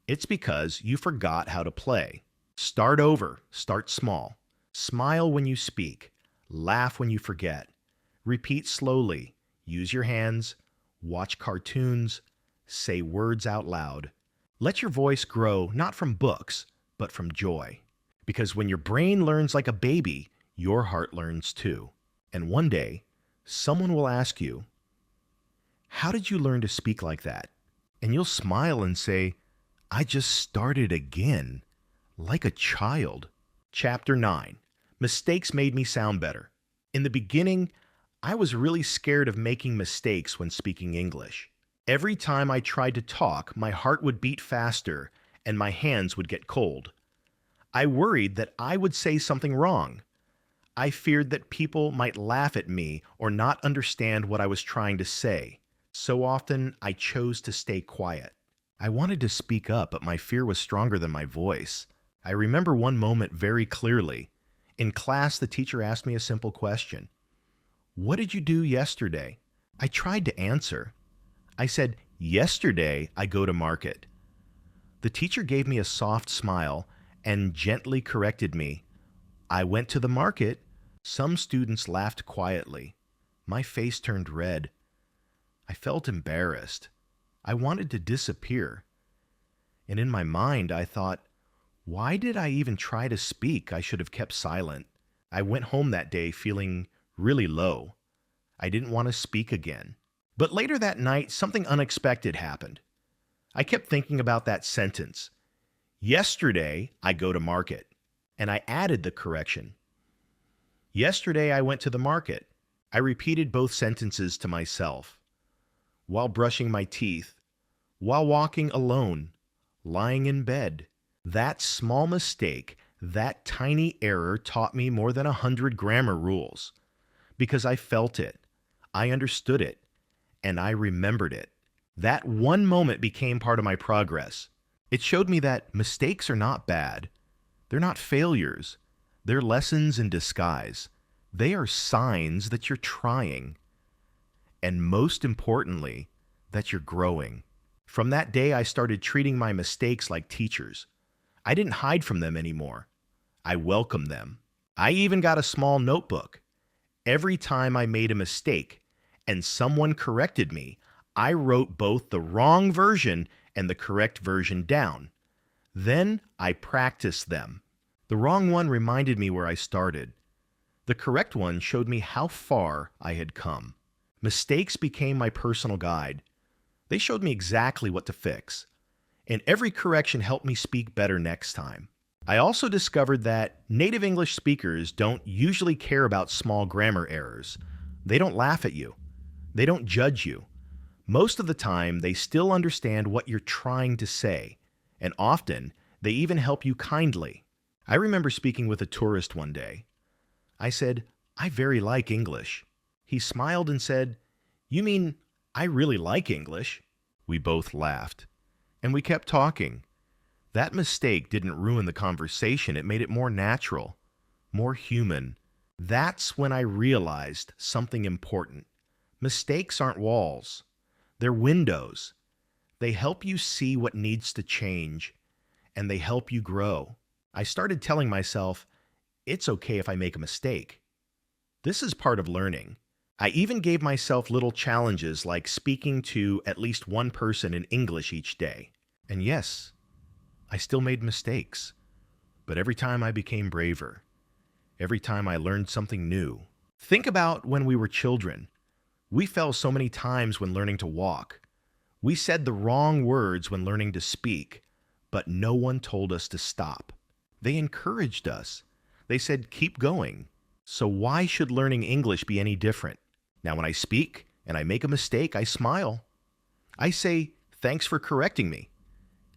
It's because you forgot how to play. Start over. Start small. Smile when you speak. Laugh when you forget. Repeat slowly. Use your hands. Watch cartoons. Say words out loud. Let your voice grow not from books, but from joy. Because when your brain learns like a baby, your heart learns too. And one day, someone will ask you, how did you learn to speak like that? And you'll smile and say, I just started again, like a child. Chapter 9. Mistakes made me sound better. In the beginning, I was really scared of making mistakes when speaking English. Every time I tried to talk, my heart would beat faster and my hands would get cold. I worried that I would say something wrong. I feared that people might laugh at me or not understand what I was trying to say. So often, I chose to stay quiet. I wanted to speak up, but my fear was stronger than my voice. I remember one moment very clearly. In class, the teacher asked me a simple question. What did you do yesterday? I tried to answer. I said, yesterday I go to market. The teacher gave me a soft smile and gently corrected me. I went to the market. Some students laughed quietly. My face turned red. I felt embarrassed. I wanted to disappear. And in my mind, I thought, why did I even try to speak? I should have kept silent. I went home that day feeling really low. I didn't want to speak again. But later that night, something unexpected happened. I kept thinking about that sentence. Yesterday, I go to market. And I added the correction. Yesterday, I went to the market. I repeated both sentences to myself. While brushing my teeth, while walking alone, lying in bed. That small mistake, that tiny error taught me more than 100 grammar rules. Because I felt it, I understood it, and I remembered it. That one moment became part of my progress. It showed me that mistakes are not bad. They're not failures. They're lessons in disguise. They are signs that you're trying. And most importantly, that you're growing. From that day, I started treating my mistakes like teachers. I didn't hide from them anymore. I welcomed them. I even got a small notebook. Every time I made a mistake and someone corrected me, I wrote both the wrong version and the correct version down. Then I practiced them. The wrong one reminded me where I started. The correct one showed me how far I had come. Mistakes became my personal guide. They showed me exactly what to fix. And every correction helped me speak better next time. I also discovered that native English speakers don't usually care about small grammar errors. They don't laugh at you. They don't judge you. Most of the time, they still understand what you're trying to say, and often, they even help you kindly. I remember speaking with a tourist one day. I said, "I very like English." He smiled and said, "You mean I really like English?" We both laughed, and we kept talking. That mistake didn't ruin the conversation. It made it more natural, more human. That's when I realized something important. Mistakes aren't walls. They're windows. They help you see what needs to change, and they help you grow. I started telling myself, it's okay if I make a mistake. This is part of learning. I even gave myself little challenges like speaking to at least one person in English each day. And yes, I still made mistakes. But every time I became braver. Every time I learned something new. Think about when we were children. We fell so many times when learning to walk. We said the wrong words when learning to speak, but no one told us to stop. They encouraged us. They said, keep going. So why should learning English be any different? Now, when I speak and I make a mistake, I smile. I say, thanks for correcting me.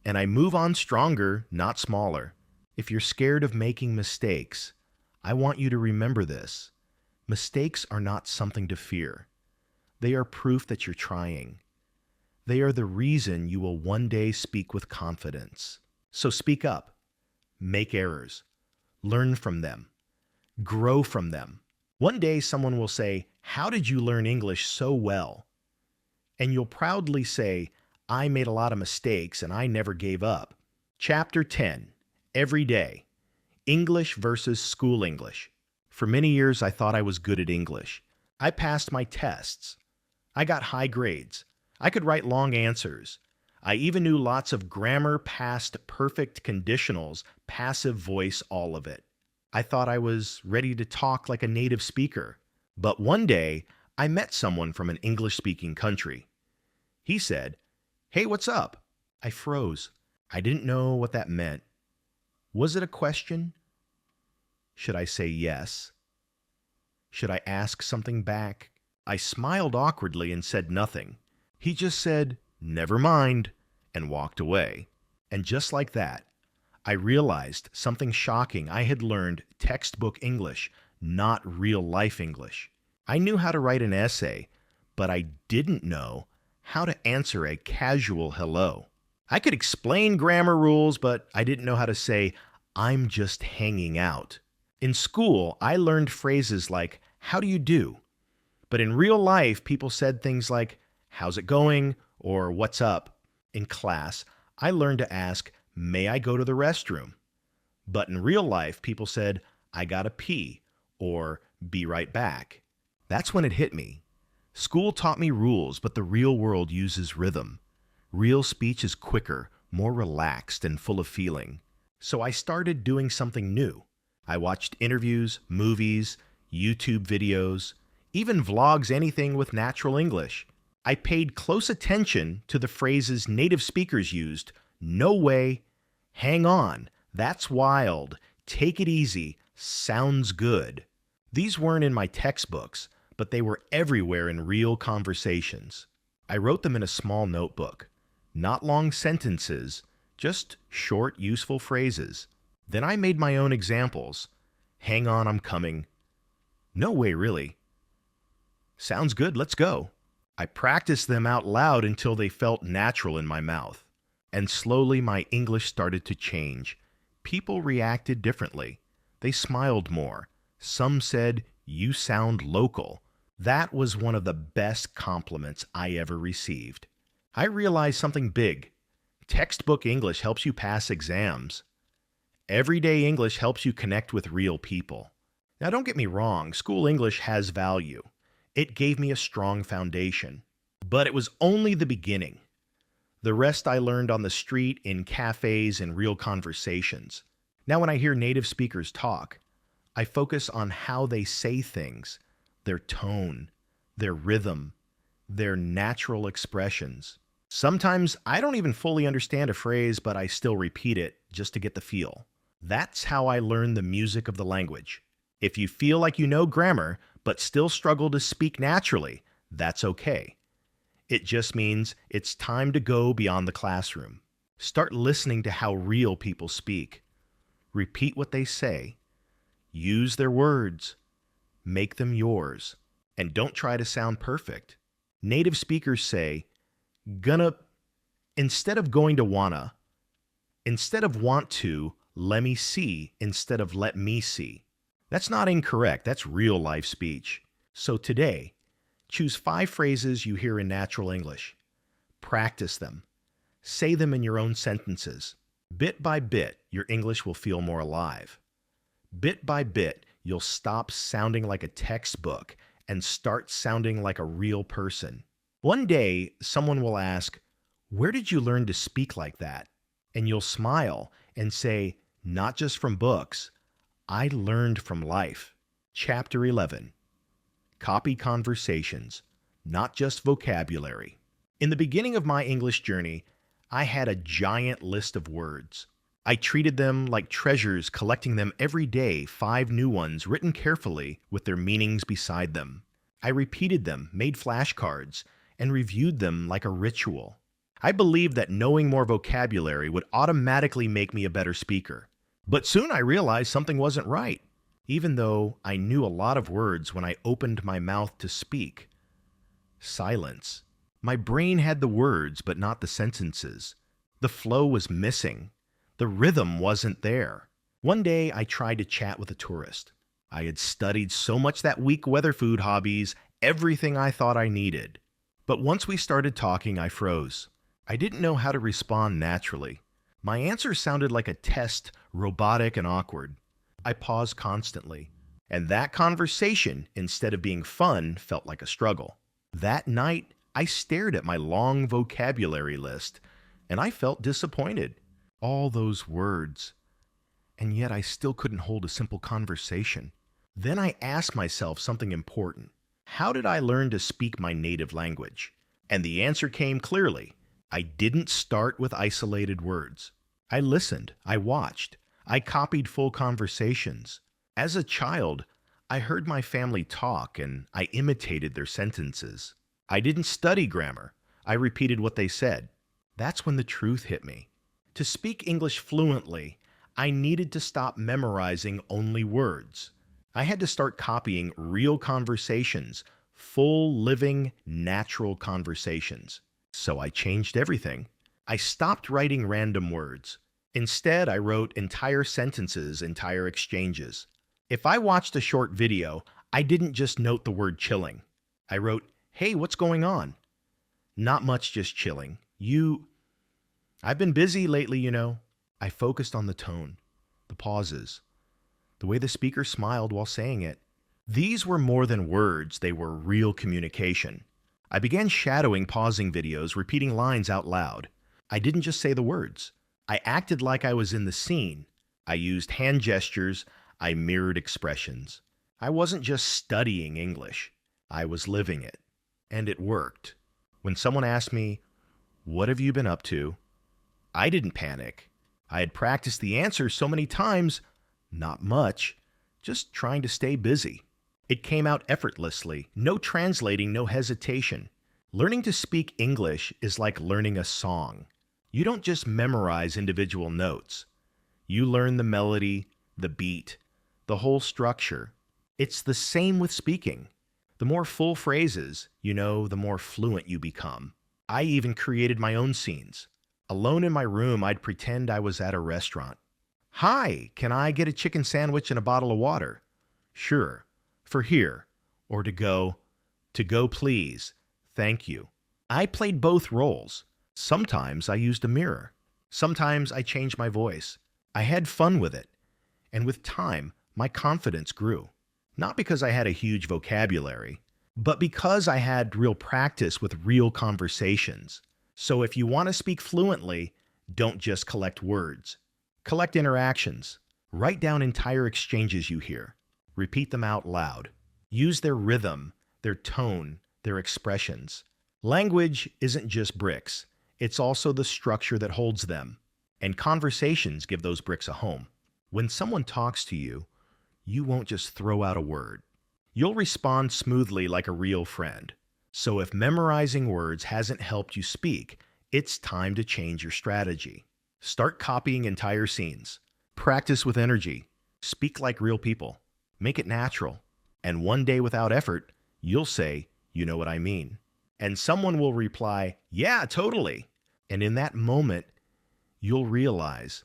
And I move on stronger, not smaller. If you're scared of making mistakes, I want you to remember this. Mistakes are not something to fear. They are proof that you're trying. They are the reason you will one day speak with confidence. So speak up. Make errors. Learn from them. Grow from them. One day someone will say, how did you learn English so well? And you'll proudly say, I made a lot of mistakes and I never gave up. Chapter 10, Every Day. English versus School English. For many years, I thought I was good at English. I passed my tests. I got high grades. I could write long answers. I even knew lots of grammar, past perfect conditionals, passive voice, all of it. I thought I was ready to talk like a native speaker. But one day, I met someone from an English-speaking country. He said, hey, what's up? I froze. I didn't know what that meant. Was it a question? Should I say yes? Should I ask something back? I smiled awkwardly and said nothing. He just said, never mind, and walked away. And just like that, I realized something shocking. I had learned textbook English, not real-life English. I knew how to write an essay, but I didn't know how to answer a casual hello. I could explain grammar rules, but I didn't know how to say, I'm just hanging out. In school, I learned phrases like, how do you do? But in real life, people said things like, how's it going? Or what's up? In class, I learned to ask, may I go to the restroom? But in real life, people said, I gotta pee, or be right back. That's when it hit me. School taught me rules, but the real world uses rhythm. Real speech is quicker, more relaxed, and full of feeling. So I started doing something new. I watched interviews, movies, YouTube videos, even vlogs, anything with natural English. I paid close attention to the phrases native speakers used. No way, hang on, that's wild, take it easy, sounds good. These weren't in my textbooks, but they were everywhere in real conversations. I wrote them in a small notebook. Not long sentences, just short, useful phrases. Then I made my own examples. Hang on, I'm coming. No way, really. Sounds good, let's go. I practiced them out loud until they felt natural in my mouth. And slowly my English started to change. People reacted differently. They smiled more. Some said, "You sound local." That was one of the best compliments I ever received. I realized something big. Textbook English helps you pass exams. Everyday English helps you connect with real people. Now, don't get me wrong, school English has value. It gave me a strong foundation. But it was only the beginning. The rest I learned on the street, in cafes, and real conversations. Now, when I hear native speakers talk, I focus on how they say things, their tone, their rhythm, their natural expressions. Sometimes I don't even fully understand a phrase, but I still repeat it just to get the feel. That's how I learn the music of the language. If you feel like you know grammar, but still struggle to speak naturally, that's okay. It just means it's time to go beyond the classroom. Start listening to how real people speak. Repeat what they say. Use their words. Make them yours. And don't try to sound perfect. Native speakers say, gonna, instead of going to wanna, instead of want to, let me see, instead of let me see. That's not incorrect, that's real life speech. So today, choose 5 phrases you hear in natural English. Practice them. Say them in your own sentences. Bit by bit, your English will feel more alive. Bit by bit, you'll stop sounding like a textbook and start sounding like a real person. One day, someone will ask, "Where did you learn to speak like that?" And you'll smile and say, "Not just from books. I learned from life." Chapter 11. Copy conversations, not just vocabulary. In the beginning of my English journey, I had a giant list of words. I treated them like treasures, collecting them every day, 5 new ones written carefully with their meanings beside them. I repeated them, made flashcards, and reviewed them like a ritual. I believed that knowing more vocabulary would automatically make me a better speaker. But soon I realized something wasn't right, even though I knew a lot of words when I opened my mouth to speak. Silence. My brain had the words, but not the sentences. The flow was missing. The rhythm wasn't there. One day, I tried to chat with a tourist. I had studied so much that week: weather, food, hobbies, everything I thought I needed. But once we started talking, I froze. I didn't know how to respond naturally. My answer sounded like a test, robotic and awkward. I paused constantly. And that conversation, instead of being fun, felt like a struggle. That night, I stared at my long vocabulary list, and I felt disappointed. All those words. And yet I still couldn't hold a simple conversation. Then I asked myself something important. How did I learn to speak my native language? And the answer came clearly. I didn't start with isolated words. I listened, I watched, I copied full conversations. As a child, I heard my family talk and I imitated their sentences. I didn't study grammar. I repeated what they said. That's when the truth hit me. To speak English fluently, I needed to stop memorizing only words. I had to start copying real conversations, full, living, natural conversations. So I changed everything. I stopped writing random words. Instead, I wrote entire sentences, entire exchanges. If I watched a short video, I didn't just note the word chilling. I wrote, "Hey, what's going on?" Not much, just chilling. I've been busy lately, you know. I focused on the tone, the pauses, the way the speaker smiled while saying it. These were more than words, they were real communication. I began shadowing pausing videos, repeating lines out loud. I didn't just say the words. I acted like I was in the scene. I used hand gestures. I mirrored expressions. I wasn't just studying English. I was living it. And it worked. When someone asked me, "What have you been up to?" I didn't panic. I had practiced the answer so many times, not much, just trying to stay busy. It came out effortlessly, no translating, no hesitation. Learning to speak English is like learning a song. You don't just memorize individual notes. You learn the melody, the beat, the whole structure. It's the same with speaking. The more full phrases you know, the more fluent you become. I even created my own scenes. Alone in my room, I'd pretend I was at a restaurant. "Hi, can I get a chicken sandwich and a bottle of water?" "Sure." "For here." Or to go please, "Thank you." I played both roles. Sometimes I used a mirror. Sometimes I changed my voice. I had fun with it. And with time, my confidence grew. Not because I had a huge vocabulary, but because I had real practice with real conversations. So if you want to speak fluently, don't just collect words. Collect interactions. Write down entire exchanges you hear. Repeat them out loud. Use their rhythm, their tone, their expressions. Language isn't just bricks. It's also the structure that holds them. And conversations give those bricks a home. When someone talks to you, you won't just throw out a word. You'll respond smoothly like a real friend. So if memorizing words hasn't helped you speak, it's time to change your strategy. Start copying entire scenes. Practice with energy. Speak like real people. Make it natural. And one day without effort, you'll say, "You know what I mean." And someone will reply, "Yeah, totally." And in that moment, you'll realize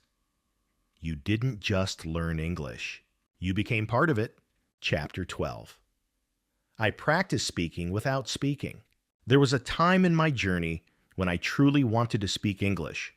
you didn't just learn English. You became part of it. Chapter 12. I practiced speaking without speaking. There was a time in my journey when I truly wanted to speak English,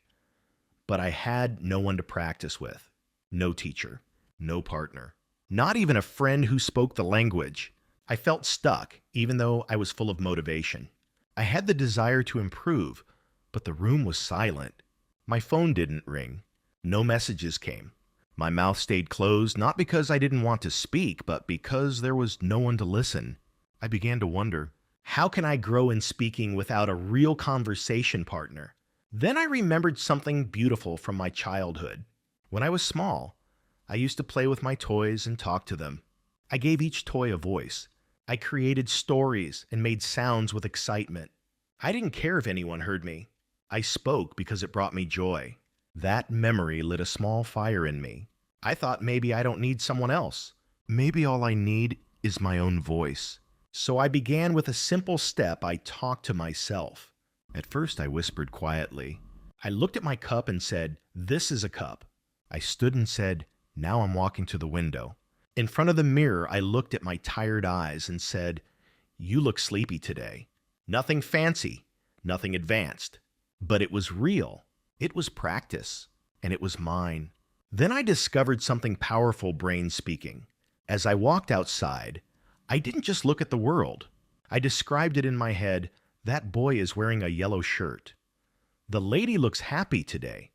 but I had no one to practice with. No teacher, no partner, not even a friend who spoke the language. I felt stuck, even though I was full of motivation. I had the desire to improve, but the room was silent. My phone didn't ring. No messages came. My mouth stayed closed, not because I didn't want to speak, but because there was no one to listen. I began to wonder, how can I grow in speaking without a real conversation partner? Then I remembered something beautiful from my childhood. When I was small, I used to play with my toys and talk to them. I gave each toy a voice. I created stories and made sounds with excitement. I didn't care if anyone heard me. I spoke because it brought me joy. That memory lit a small fire in me. I thought maybe I don't need someone else. Maybe all I need is my own voice. So I began with a simple step. I talked to myself. At first, I whispered quietly. I looked at my cup and said, "This is a cup." I stood and said, "Now I'm walking to the window." In front of the mirror, I looked at my tired eyes and said, "You look sleepy today." Nothing fancy, nothing advanced, but it was real. It was practice, and it was mine. Then I discovered something powerful, brain speaking. As I walked outside, I didn't just look at the world. I described it in my head. That boy is wearing a yellow shirt. The lady looks happy today.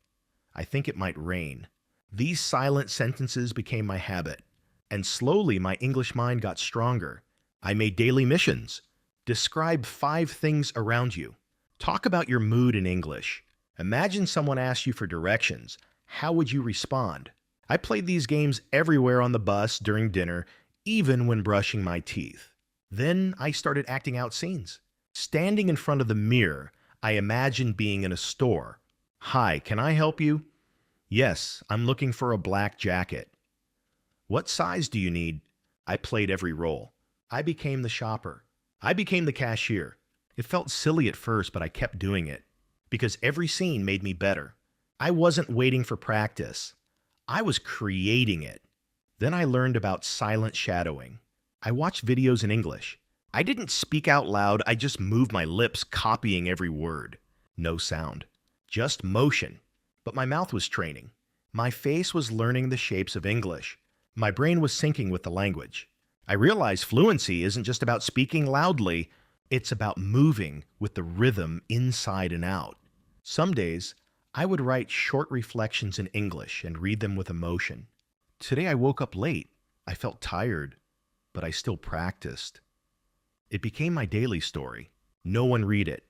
I think it might rain. These silent sentences became my habit, and slowly my English mind got stronger. I made daily missions. Describe 5 things around you. Talk about your mood in English. Imagine someone asked you for directions. How would you respond? I played these games everywhere on the bus, during dinner, even when brushing my teeth. Then I started acting out scenes. Standing in front of the mirror, I imagined being in a store. "Hi, can I help you?" "Yes, I'm looking for a black jacket." "What size do you need?" I played every role. I became the shopper. I became the cashier. It felt silly at first, but I kept doing it because every scene made me better. I wasn't waiting for practice. I was creating it. Then I learned about silent shadowing. I watched videos in English. I didn't speak out loud, I just moved my lips, copying every word. No sound, just motion. But my mouth was training. My face was learning the shapes of English. My brain was syncing with the language. I realized fluency isn't just about speaking loudly, it's about moving with the rhythm inside and out. Some days, I would write short reflections in English and read them with emotion. Today I woke up late. I felt tired, but I still practiced. It became my daily story. No one read it,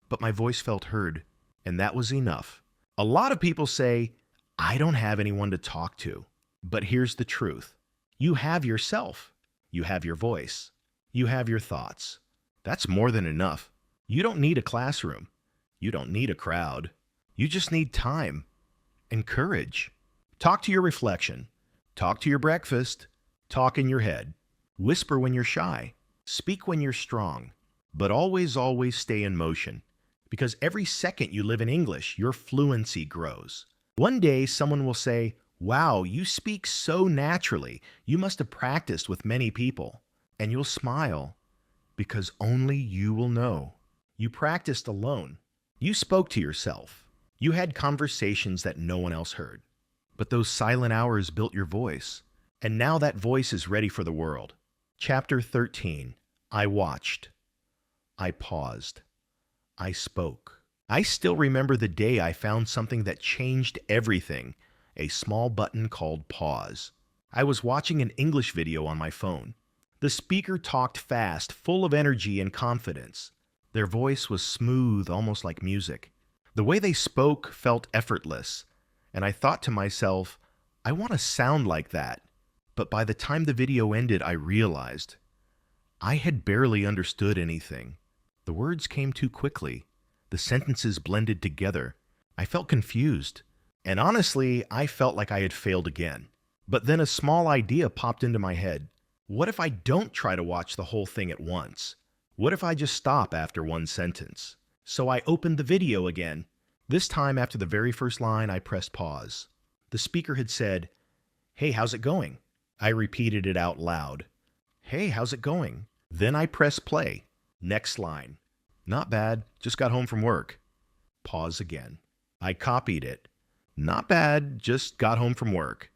but my voice felt heard, and that was enough. A lot of people say, I don't have anyone to talk to. But here's the truth. You have yourself. You have your voice. You have your thoughts. That's more than enough. You don't need a classroom. You don't need a crowd. You just need time and courage. Talk to your reflection. Talk to your breakfast. Talk in your head. Whisper when you're shy. Speak when you're strong. But always, always stay in motion. Because every second you live in English, your fluency grows. One day, someone will say, wow, you speak so naturally. You must have practiced with many people. And you'll smile because only you will know. You practiced alone. You spoke to yourself. You had conversations that no one else heard. But those silent hours built your voice. And now that voice is ready for the world. Chapter 13. I watched. I paused. I spoke. I still remember the day I found something that changed everything. A small button called pause. I was watching an English video on my phone. The speaker talked fast, full of energy and confidence. Their voice was smooth, almost like music. The way they spoke felt effortless, and I thought to myself, I want to sound like that. But by the time the video ended, I realized I had barely understood anything. The words came too quickly. The sentences blended together. I felt confused. And honestly, I felt like I had failed again. But then a small idea popped into my head. What if I don't try to watch the whole thing at once? What if I just stop after one sentence? So I opened the video again. This time, after the very first line, I pressed pause. The speaker had said, "Hey, how's it going?" I repeated it out loud. "Hey, how's it going?" Then I pressed play. Next line. "Not bad, just got home from work." Pause again. I copied it. "Not bad, just got home from work."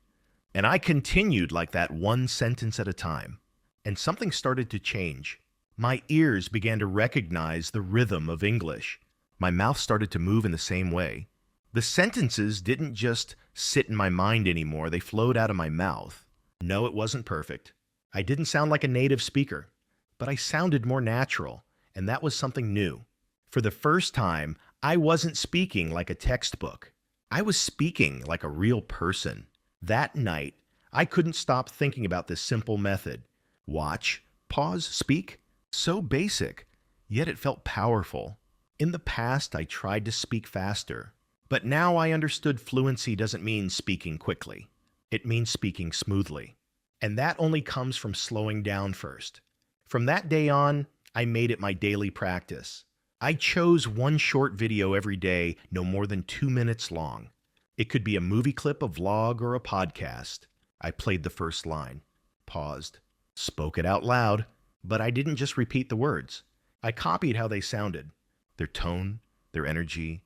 And I continued like that, one sentence at a time. And something started to change. My ears began to recognize the rhythm of English. My mouth started to move in the same way. The sentences didn't just sit in my mind anymore, they flowed out of my mouth. No, it wasn't perfect. I didn't sound like a native speaker, but I sounded more natural, and that was something new. For the first time, I wasn't speaking like a textbook. I was speaking like a real person. That night, I couldn't stop thinking about this simple method. Watch, pause, speak. So basic, yet it felt powerful. In the past, I tried to speak faster, but now I understood fluency doesn't mean speaking quickly. It means speaking smoothly. And that only comes from slowing down first. From that day on, I made it my daily practice. I chose one short video every day, no more than 2 minutes long. It could be a movie clip, a vlog, or a podcast. I played the first line, paused, spoke it out loud, but I didn't just repeat the words. I copied how they sounded, their tone, their energy,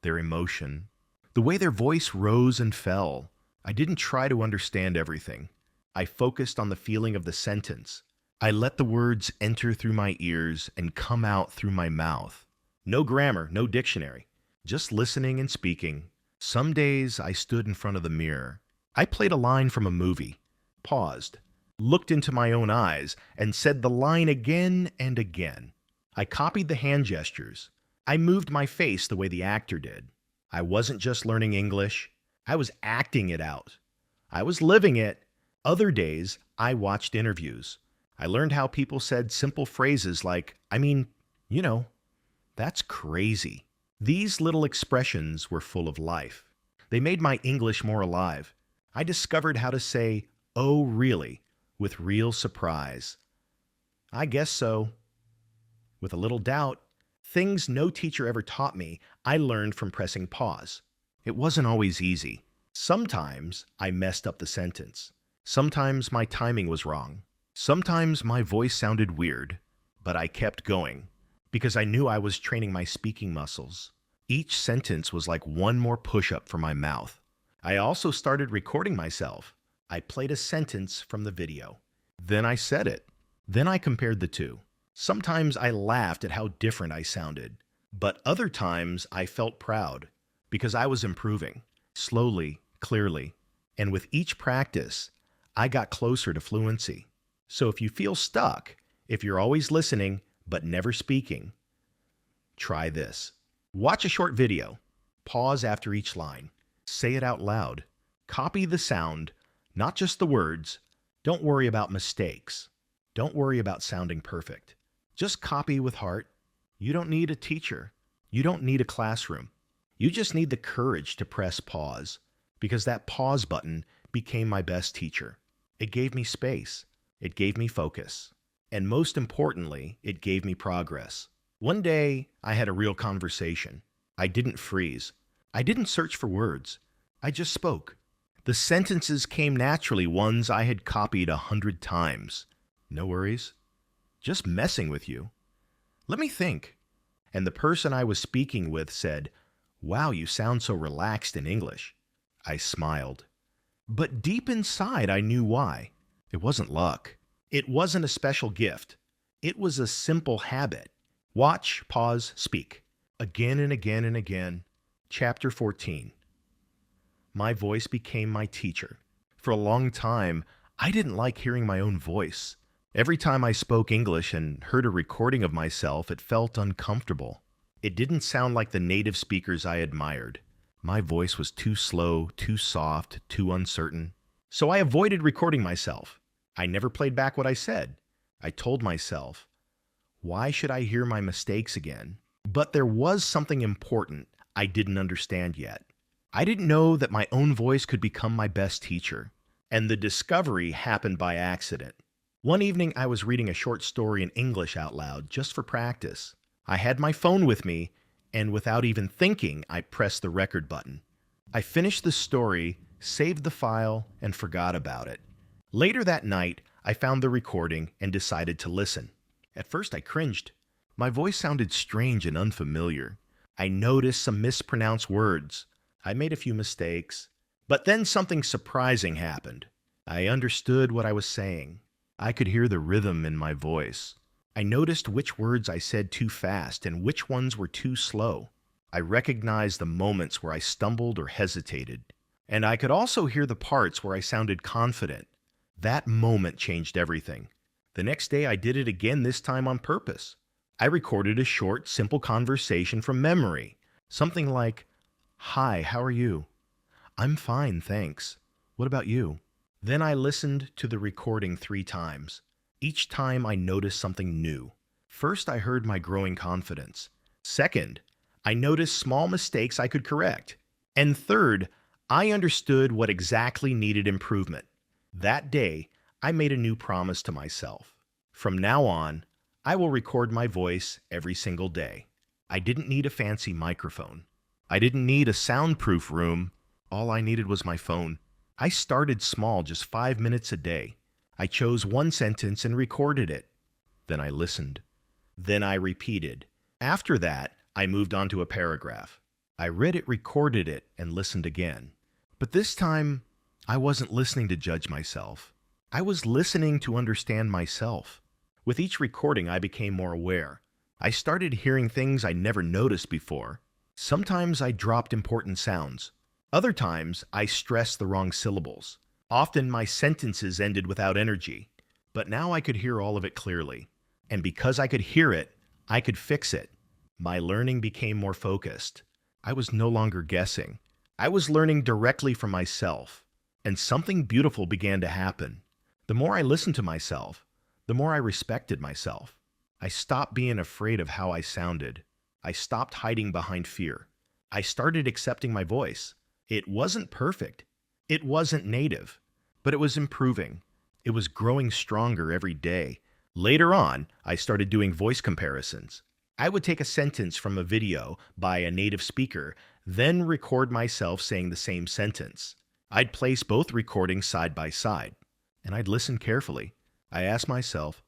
their emotion, the way their voice rose and fell. I didn't try to understand everything. I focused on the feeling of the sentence. I let the words enter through my ears and come out through my mouth. No grammar, no dictionary, just listening and speaking. Some days I stood in front of the mirror. I played a line from a movie, paused, looked into my own eyes, and said the line again and again. I copied the hand gestures. I moved my face the way the actor did. I wasn't just learning English. I was acting it out. I was living it. Other days, I watched interviews. I learned how people said simple phrases like, that's crazy. These little expressions were full of life. They made my English more alive. I discovered how to say, "Oh, really?" with real surprise. I guess so. With a little doubt, things no teacher ever taught me, I learned from pressing pause. It wasn't always easy. Sometimes I messed up the sentence. Sometimes my timing was wrong. Sometimes my voice sounded weird, but I kept going because I knew I was training my speaking muscles. Each sentence was like one more push-up for my mouth. I also started recording myself. I played a sentence from the video. Then I said it. Then I compared the two. Sometimes I laughed at how different I sounded, but other times I felt proud because I was improving, slowly, clearly. And with each practice, I got closer to fluency. So if you feel stuck, if you're always listening but never speaking, try this. Watch a short video. Pause after each line. Say it out loud. Copy the sound, not just the words. Don't worry about mistakes. Don't worry about sounding perfect. Just copy with heart. You don't need a teacher. You don't need a classroom. You just need the courage to press pause, because that pause button became my best teacher. It gave me space. It gave me focus. And most importantly, it gave me progress. One day, I had a real conversation. I didn't freeze. I didn't search for words. I just spoke. The sentences came naturally, ones I had copied 100 times. No worries. Just messing with you. Let me think. And the person I was speaking with said, "Wow, you sound so relaxed in English." I smiled. But deep inside, I knew why. It wasn't luck. It wasn't a special gift. It was a simple habit. Watch, pause, speak. Again and again and again. Chapter 14. My voice became my teacher. For a long time, I didn't like hearing my own voice. Every time I spoke English and heard a recording of myself, it felt uncomfortable. It didn't sound like the native speakers I admired. My voice was too slow, too soft, too uncertain. So I avoided recording myself. I never played back what I said. I told myself, why should I hear my mistakes again? But there was something important I didn't understand yet. I didn't know that my own voice could become my best teacher. And the discovery happened by accident. One evening, I was reading a short story in English out loud just for practice. I had my phone with me, and without even thinking, I pressed the record button. I finished the story, saved the file, and forgot about it. Later that night, I found the recording and decided to listen. At first, I cringed. My voice sounded strange and unfamiliar. I noticed some mispronounced words. I made a few mistakes. But then something surprising happened. I understood what I was saying. I could hear the rhythm in my voice. I noticed which words I said too fast and which ones were too slow. I recognized the moments where I stumbled or hesitated. And I could also hear the parts where I sounded confident. That moment changed everything. The next day I did it again, this time on purpose. I recorded a short, simple conversation from memory. Something like, "Hi, how are you?" "I'm fine, thanks. What about you?" Then I listened to the recording 3 times. Each time I noticed something new. First, I heard my growing confidence. Second, I noticed small mistakes I could correct. And third, I understood what exactly needed improvement. That day, I made a new promise to myself. From now on, I will record my voice every single day. I didn't need a fancy microphone. I didn't need a soundproof room. All I needed was my phone. I started small, just 5 minutes a day. I chose one sentence and recorded it. Then I listened. Then I repeated. After that, I moved on to a paragraph. I read it, recorded it, and listened again. But this time, I wasn't listening to judge myself. I was listening to understand myself. With each recording, I became more aware. I started hearing things I never noticed before. Sometimes I dropped important sounds. Other times, I stressed the wrong syllables. Often, my sentences ended without energy. But now I could hear all of it clearly. And because I could hear it, I could fix it. My learning became more focused. I was no longer guessing. I was learning directly from myself. And something beautiful began to happen. The more I listened to myself, the more I respected myself. I stopped being afraid of how I sounded. I stopped hiding behind fear. I started accepting my voice. It wasn't perfect. It wasn't native. But it was improving. It was growing stronger every day. Later on, I started doing voice comparisons. I would take a sentence from a video by a native speaker, then record myself saying the same sentence. I'd place both recordings side by side, and I'd listen carefully. I asked myself,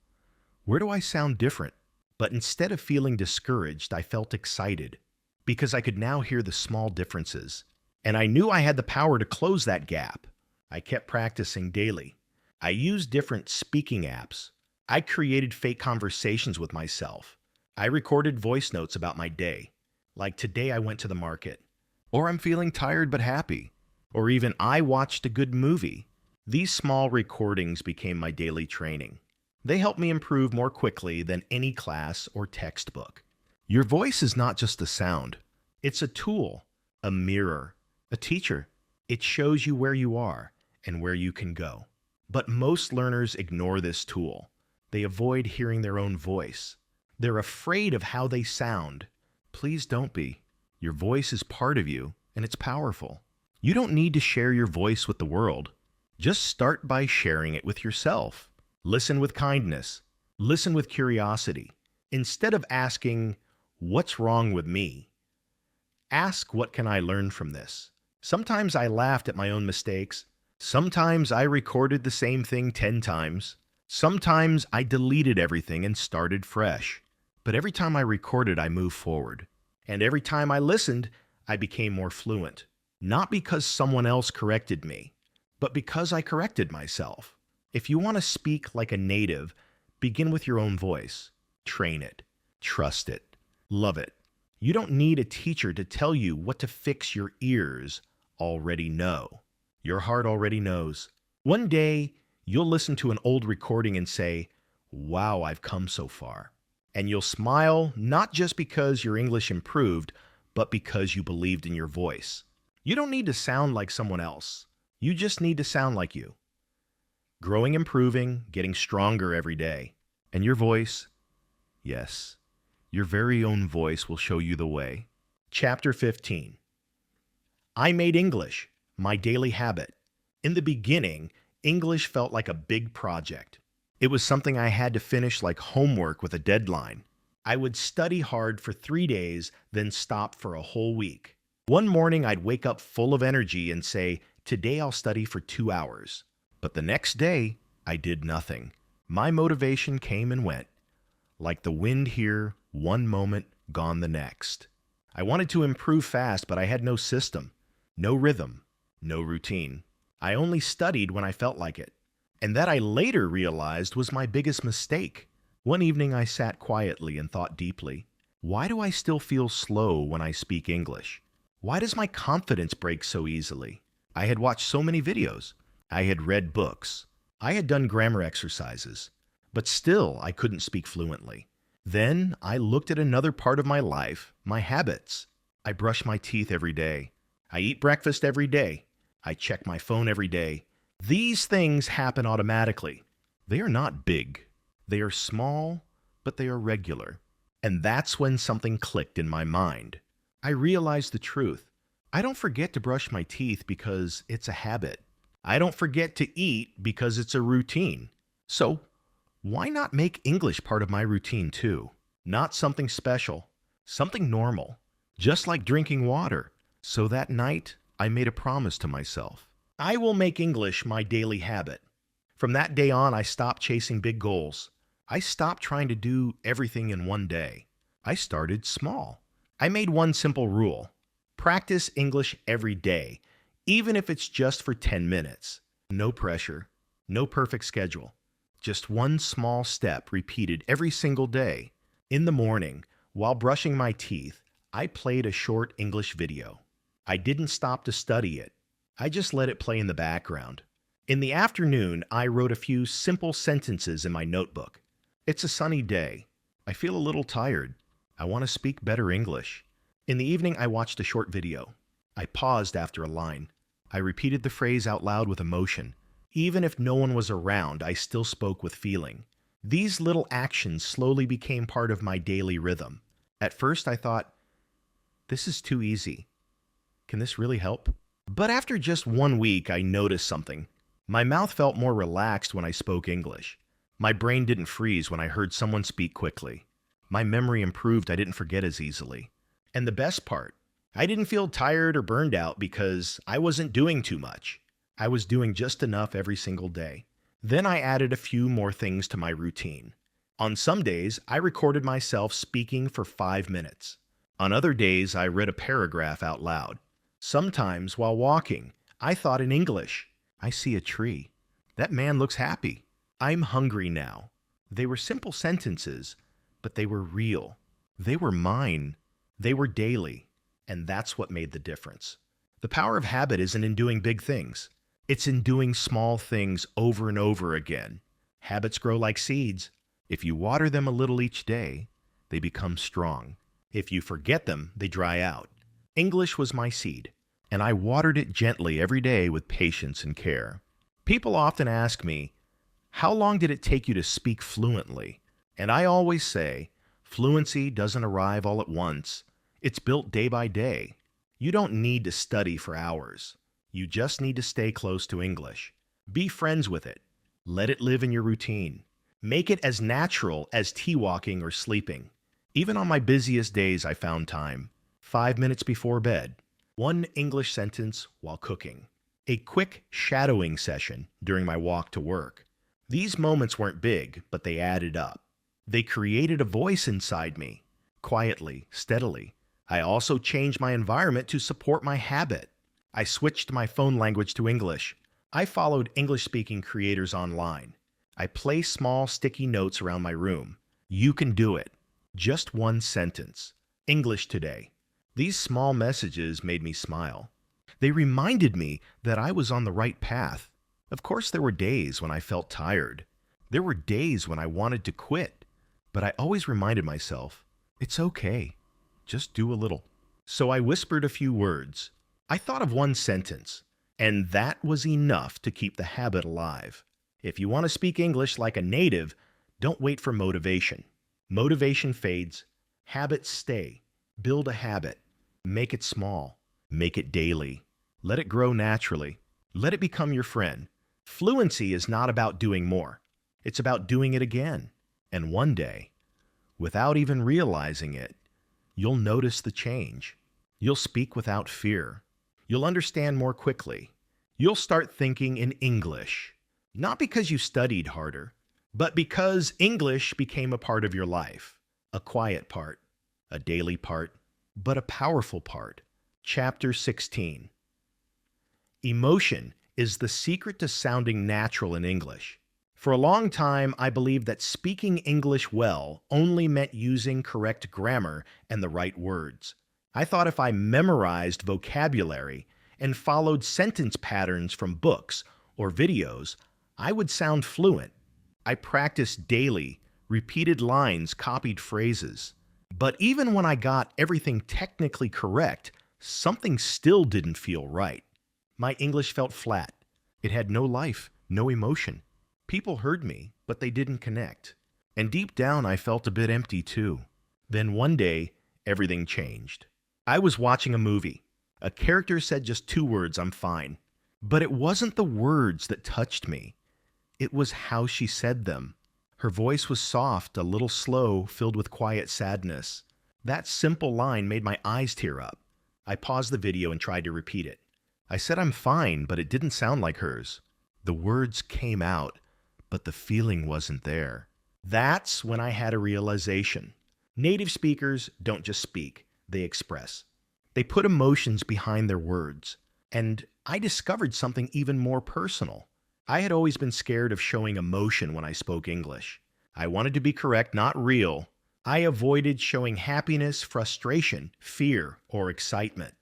where do I sound different? But instead of feeling discouraged, I felt excited, because I could now hear the small differences. And I knew I had the power to close that gap. I kept practicing daily. I used different speaking apps. I created fake conversations with myself. I recorded voice notes about my day, like today I went to the market, or I'm feeling tired but happy, or even I watched a good movie. These small recordings became my daily training. They helped me improve more quickly than any class or textbook. Your voice is not just a sound. It's a tool, a mirror, a teacher. It shows you where you are and where you can go. But most learners ignore this tool. They avoid hearing their own voice. They're afraid of how they sound. Please don't be. Your voice is part of you, and it's powerful. You don't need to share your voice with the world. Just start by sharing it with yourself. Listen with kindness. Listen with curiosity. Instead of asking, "What's wrong with me?" ask, "What can I learn from this?" Sometimes I laughed at my own mistakes. Sometimes I recorded the same thing 10 times. Sometimes I deleted everything and started fresh. But every time I recorded, I moved forward. And every time I listened, I became more fluent. Not because someone else corrected me, but because I corrected myself. If you want to speak like a native, begin with your own voice. Train it. Trust it. Love it. You don't need a teacher to tell you what to fix. Your ears already know. Your heart already knows. One day, you'll listen to an old recording and say, "Wow, I've come so far." And you'll smile not just because your English improved, but because you believed in your voice. You don't need to sound like someone else. You just need to sound like you. Growing, improving, getting stronger every day. And your voice, yes, your very own voice will show you the way. Chapter 15. I made English my daily habit. In the beginning, English felt like a big project. It was something I had to finish like homework with a deadline. I would study hard for 3 days, then stop for a whole week. One morning, I'd wake up full of energy and say, "Today I'll study for 2 hours." But the next day, I did nothing. My motivation came and went. Like the wind here, one moment, gone the next. I wanted to improve fast, but I had no system, no rhythm, no routine. I only studied when I felt like it. And that I later realized was my biggest mistake. One evening I sat quietly and thought deeply. Why do I still feel slow when I speak English? Why does my confidence break so easily? I had watched so many videos. I had read books. I had done grammar exercises. But still, I couldn't speak fluently. Then I looked at another part of my life, my habits. I brush my teeth every day. I eat breakfast every day. I check my phone every day. These things happen automatically. They are not big. They are small, but they are regular. And that's when something clicked in my mind. I realized the truth. I don't forget to brush my teeth because it's a habit. I don't forget to eat because it's a routine. So, why not make English part of my routine too? Not something special, something normal, just like drinking water. So that night, I made a promise to myself. I will make English my daily habit. From that day on, I stopped chasing big goals. I stopped trying to do everything in one day. I started small. I made one simple rule. Practice English every day, even if it's just for 10 minutes. No pressure, no perfect schedule. Just one small step repeated every single day. In the morning, while brushing my teeth, I played a short English video. I didn't stop to study it. I just let it play in the background. In the afternoon, I wrote a few simple sentences in my notebook. It's a sunny day. I feel a little tired. I want to speak better English. In the evening, I watched a short video. I paused after a line. I repeated the phrase out loud with emotion. Even if no one was around, I still spoke with feeling. These little actions slowly became part of my daily rhythm. At first, I thought, this is too easy. Can this really help? But after just 1 week, I noticed something. My mouth felt more relaxed when I spoke English. My brain didn't freeze when I heard someone speak quickly. My memory improved. I didn't forget as easily. And the best part, I didn't feel tired or burned out because I wasn't doing too much. I was doing just enough every single day. Then I added a few more things to my routine. On some days, I recorded myself speaking for 5 minutes. On other days, I read a paragraph out loud. Sometimes, while walking, I thought in English. I see a tree. That man looks happy. I'm hungry now. They were simple sentences, but they were real. They were mine. They were daily. And that's what made the difference. The power of habit isn't in doing big things. It's in doing small things over and over again. Habits grow like seeds. If you water them a little each day, they become strong. If you forget them, they dry out. English was my seed, and I watered it gently every day with patience and care. People often ask me, how long did it take you to speak fluently? And I always say, fluency doesn't arrive all at once. It's built day by day. You don't need to study for hours. You just need to stay close to English. Be friends with it. Let it live in your routine. Make it as natural as tea walking or sleeping. Even on my busiest days, I found time. 5 minutes before bed. One English sentence while cooking. A quick shadowing session during my walk to work. These moments weren't big, but they added up. They created a voice inside me. Quietly, steadily. I also changed my environment to support my habit. I switched my phone language to English. I followed English-speaking creators online. I placed small sticky notes around my room. You can do it. Just one sentence. English today. These small messages made me smile. They reminded me that I was on the right path. Of course, there were days when I felt tired. There were days when I wanted to quit. But I always reminded myself, it's okay. Just do a little. So I whispered a few words. I thought of one sentence, and that was enough to keep the habit alive. If you want to speak English like a native, don't wait for motivation. Motivation fades. Habits stay. Build a habit. Make it small. Make it daily. Let it grow naturally. Let it become your friend. Fluency is not about doing more. It's about doing it again. And one day, without even realizing it, you'll notice the change. You'll speak without fear. You'll understand more quickly. You'll start thinking in English. Not because you studied harder, but because English became a part of your life. A quiet part, a daily part, but a powerful part. Chapter 16. Emotion is the secret to sounding natural in English. For a long time, I believed that speaking English well only meant using correct grammar and the right words. I thought if I memorized vocabulary and followed sentence patterns from books or videos, I would sound fluent. I practiced daily, repeated lines, copied phrases. But even when I got everything technically correct, something still didn't feel right. My English felt flat. It had no life, no emotion. People heard me, but they didn't connect. And deep down, I felt a bit empty too. Then one day, everything changed. I was watching a movie. A character said just 2 words, "I'm fine." But it wasn't the words that touched me. It was how she said them. Her voice was soft, a little slow, filled with quiet sadness. That simple line made my eyes tear up. I paused the video and tried to repeat it. I said I'm fine, but it didn't sound like hers. The words came out, but the feeling wasn't there. That's when I had a realization. Native speakers don't just speak, they express. They put emotions behind their words. And I discovered something even more personal. I had always been scared of showing emotion when I spoke English. I wanted to be correct, not real. I avoided showing happiness, frustration, fear, or excitement.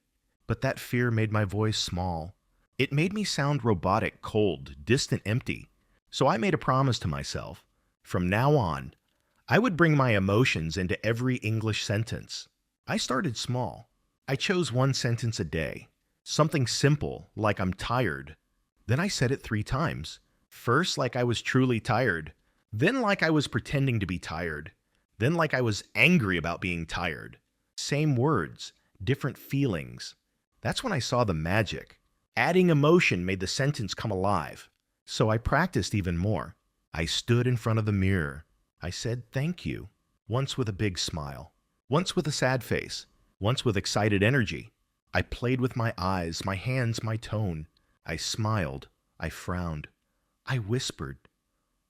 But that fear made my voice small. It made me sound robotic, cold, distant, empty. So I made a promise to myself. From now on, I would bring my emotions into every English sentence. I started small. I chose 1 sentence a day. Something simple, like I'm tired. Then I said it 3 times. First, like I was truly tired. Then like I was pretending to be tired. Then like I was angry about being tired. Same words, different feelings. That's when I saw the magic. Adding emotion made the sentence come alive. So I practiced even more. I stood in front of the mirror. I said thank you, once with a big smile, once with a sad face, once with excited energy. I played with my eyes, my hands, my tone. I smiled. I frowned. I whispered.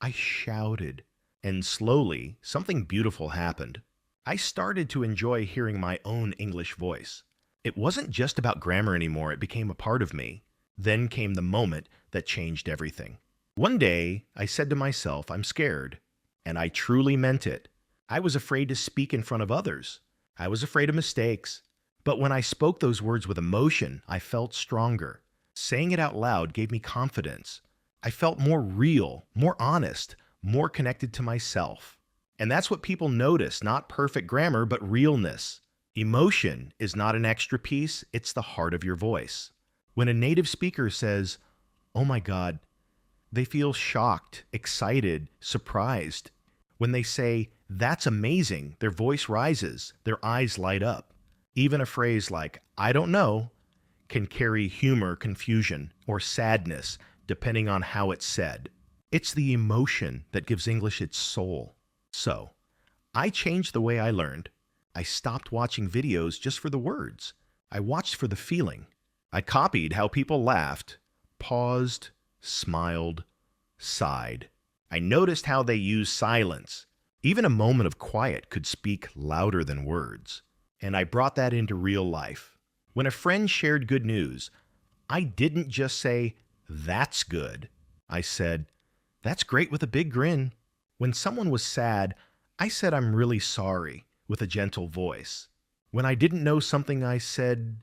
I shouted. And slowly, something beautiful happened. I started to enjoy hearing my own English voice. It wasn't just about grammar anymore, it became a part of me. Then came the moment that changed everything. One day, I said to myself, I'm scared. And I truly meant it. I was afraid to speak in front of others. I was afraid of mistakes. But when I spoke those words with emotion, I felt stronger. Saying it out loud gave me confidence. I felt more real, more honest, more connected to myself. And that's what people notice, not perfect grammar, but realness. Emotion is not an extra piece, it's the heart of your voice. When a native speaker says, "Oh my God," they feel shocked, excited, surprised. When they say, "That's amazing," their voice rises, their eyes light up. Even a phrase like, "I don't know," can carry humor, confusion, or sadness, depending on how it's said. It's the emotion that gives English its soul. So, I changed the way I learned. I stopped watching videos just for the words. I watched for the feeling. I copied how people laughed, paused, smiled, sighed. I noticed how they used silence. Even a moment of quiet could speak louder than words. And I brought that into real life. When a friend shared good news, I didn't just say, "That's good." I said, "That's great," with a big grin. When someone was sad, I said, "I'm really sorry," with a gentle voice. When I didn't know something, I said,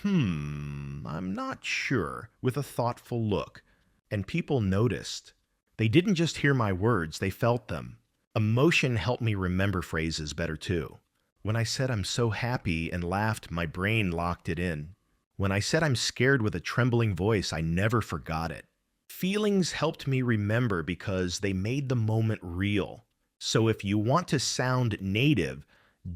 I'm not sure," with a thoughtful look. And people noticed. They didn't just hear my words, they felt them. Emotion helped me remember phrases better too. When I said I'm so happy and laughed, my brain locked it in. When I said I'm scared with a trembling voice, I never forgot it. Feelings helped me remember because they made the moment real. So if you want to sound native,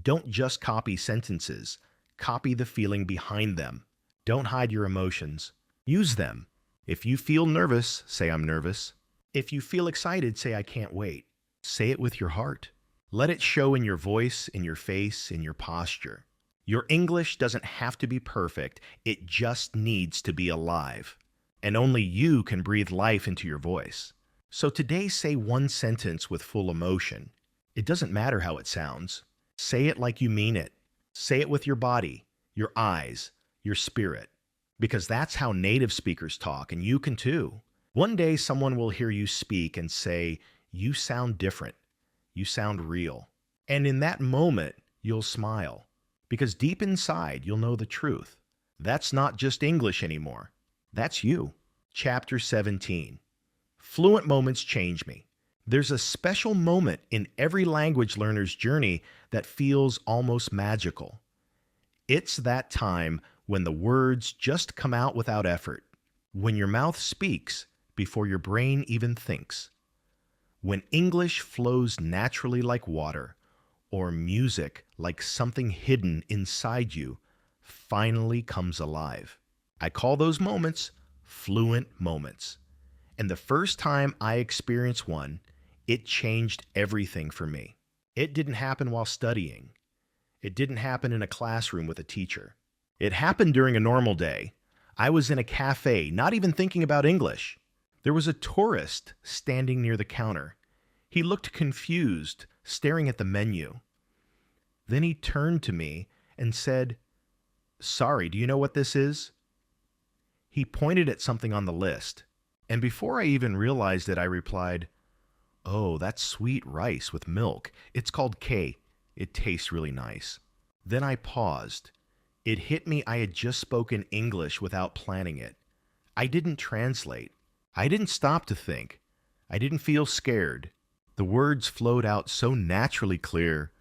don't just copy sentences. Copy the feeling behind them. Don't hide your emotions. Use them. If you feel nervous, say I'm nervous. If you feel excited, say I can't wait. Say it with your heart. Let it show in your voice, in your face, in your posture. Your English doesn't have to be perfect. It just needs to be alive. And only you can breathe life into your voice. So today, say one sentence with full emotion. It doesn't matter how it sounds. Say it like you mean it. Say it with your body, your eyes, your spirit. Because that's how native speakers talk, and you can too. One day, someone will hear you speak and say, "You sound different. You sound real." And in that moment, you'll smile. Because deep inside, you'll know the truth. That's not just English anymore. That's you. Chapter 17. Fluent moments change me. There's a special moment in every language learner's journey that feels almost magical. It's that time when the words just come out without effort. When your mouth speaks before your brain even thinks. When English flows naturally like water, or music like something hidden inside you finally comes alive. I call those moments fluent moments. And the first time I experienced one, it changed everything for me. It didn't happen while studying. It didn't happen in a classroom with a teacher. It happened during a normal day. I was in a cafe, not even thinking about English. There was a tourist standing near the counter. He looked confused, staring at the menu. Then he turned to me and said, "Sorry, do you know what this is?" He pointed at something on the list, and before I even realized it, I replied, "Oh, that's sweet rice with milk. It's called K. It tastes really nice." Then I paused. It hit me I had just spoken English without planning it. I didn't translate. I didn't stop to think. I didn't feel scared. The words flowed out so naturally clear,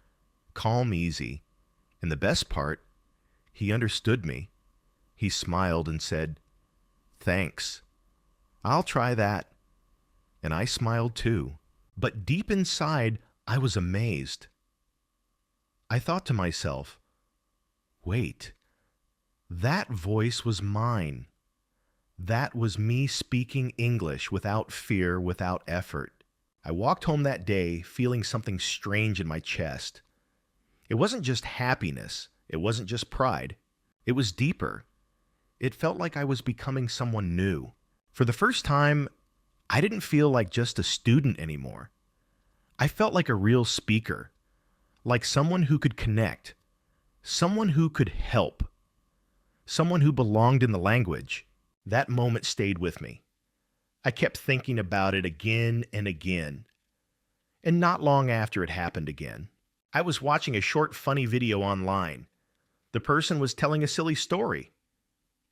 calm, easy. And the best part, he understood me. He smiled and said, "Thanks. I'll try that." And I smiled too. But deep inside, I was amazed. I thought to myself, wait, that voice was mine. That was me speaking English without fear, without effort. I walked home that day feeling something strange in my chest. It wasn't just happiness. It wasn't just pride. It was deeper. It felt like I was becoming someone new. For the first time, I didn't feel like just a student anymore. I felt like a real speaker, like someone who could connect, someone who could help. someone who belonged in the language. That moment stayed with me. I kept thinking about it again and again. And not long after it happened again, I was watching a short funny video online. The person was telling a silly story,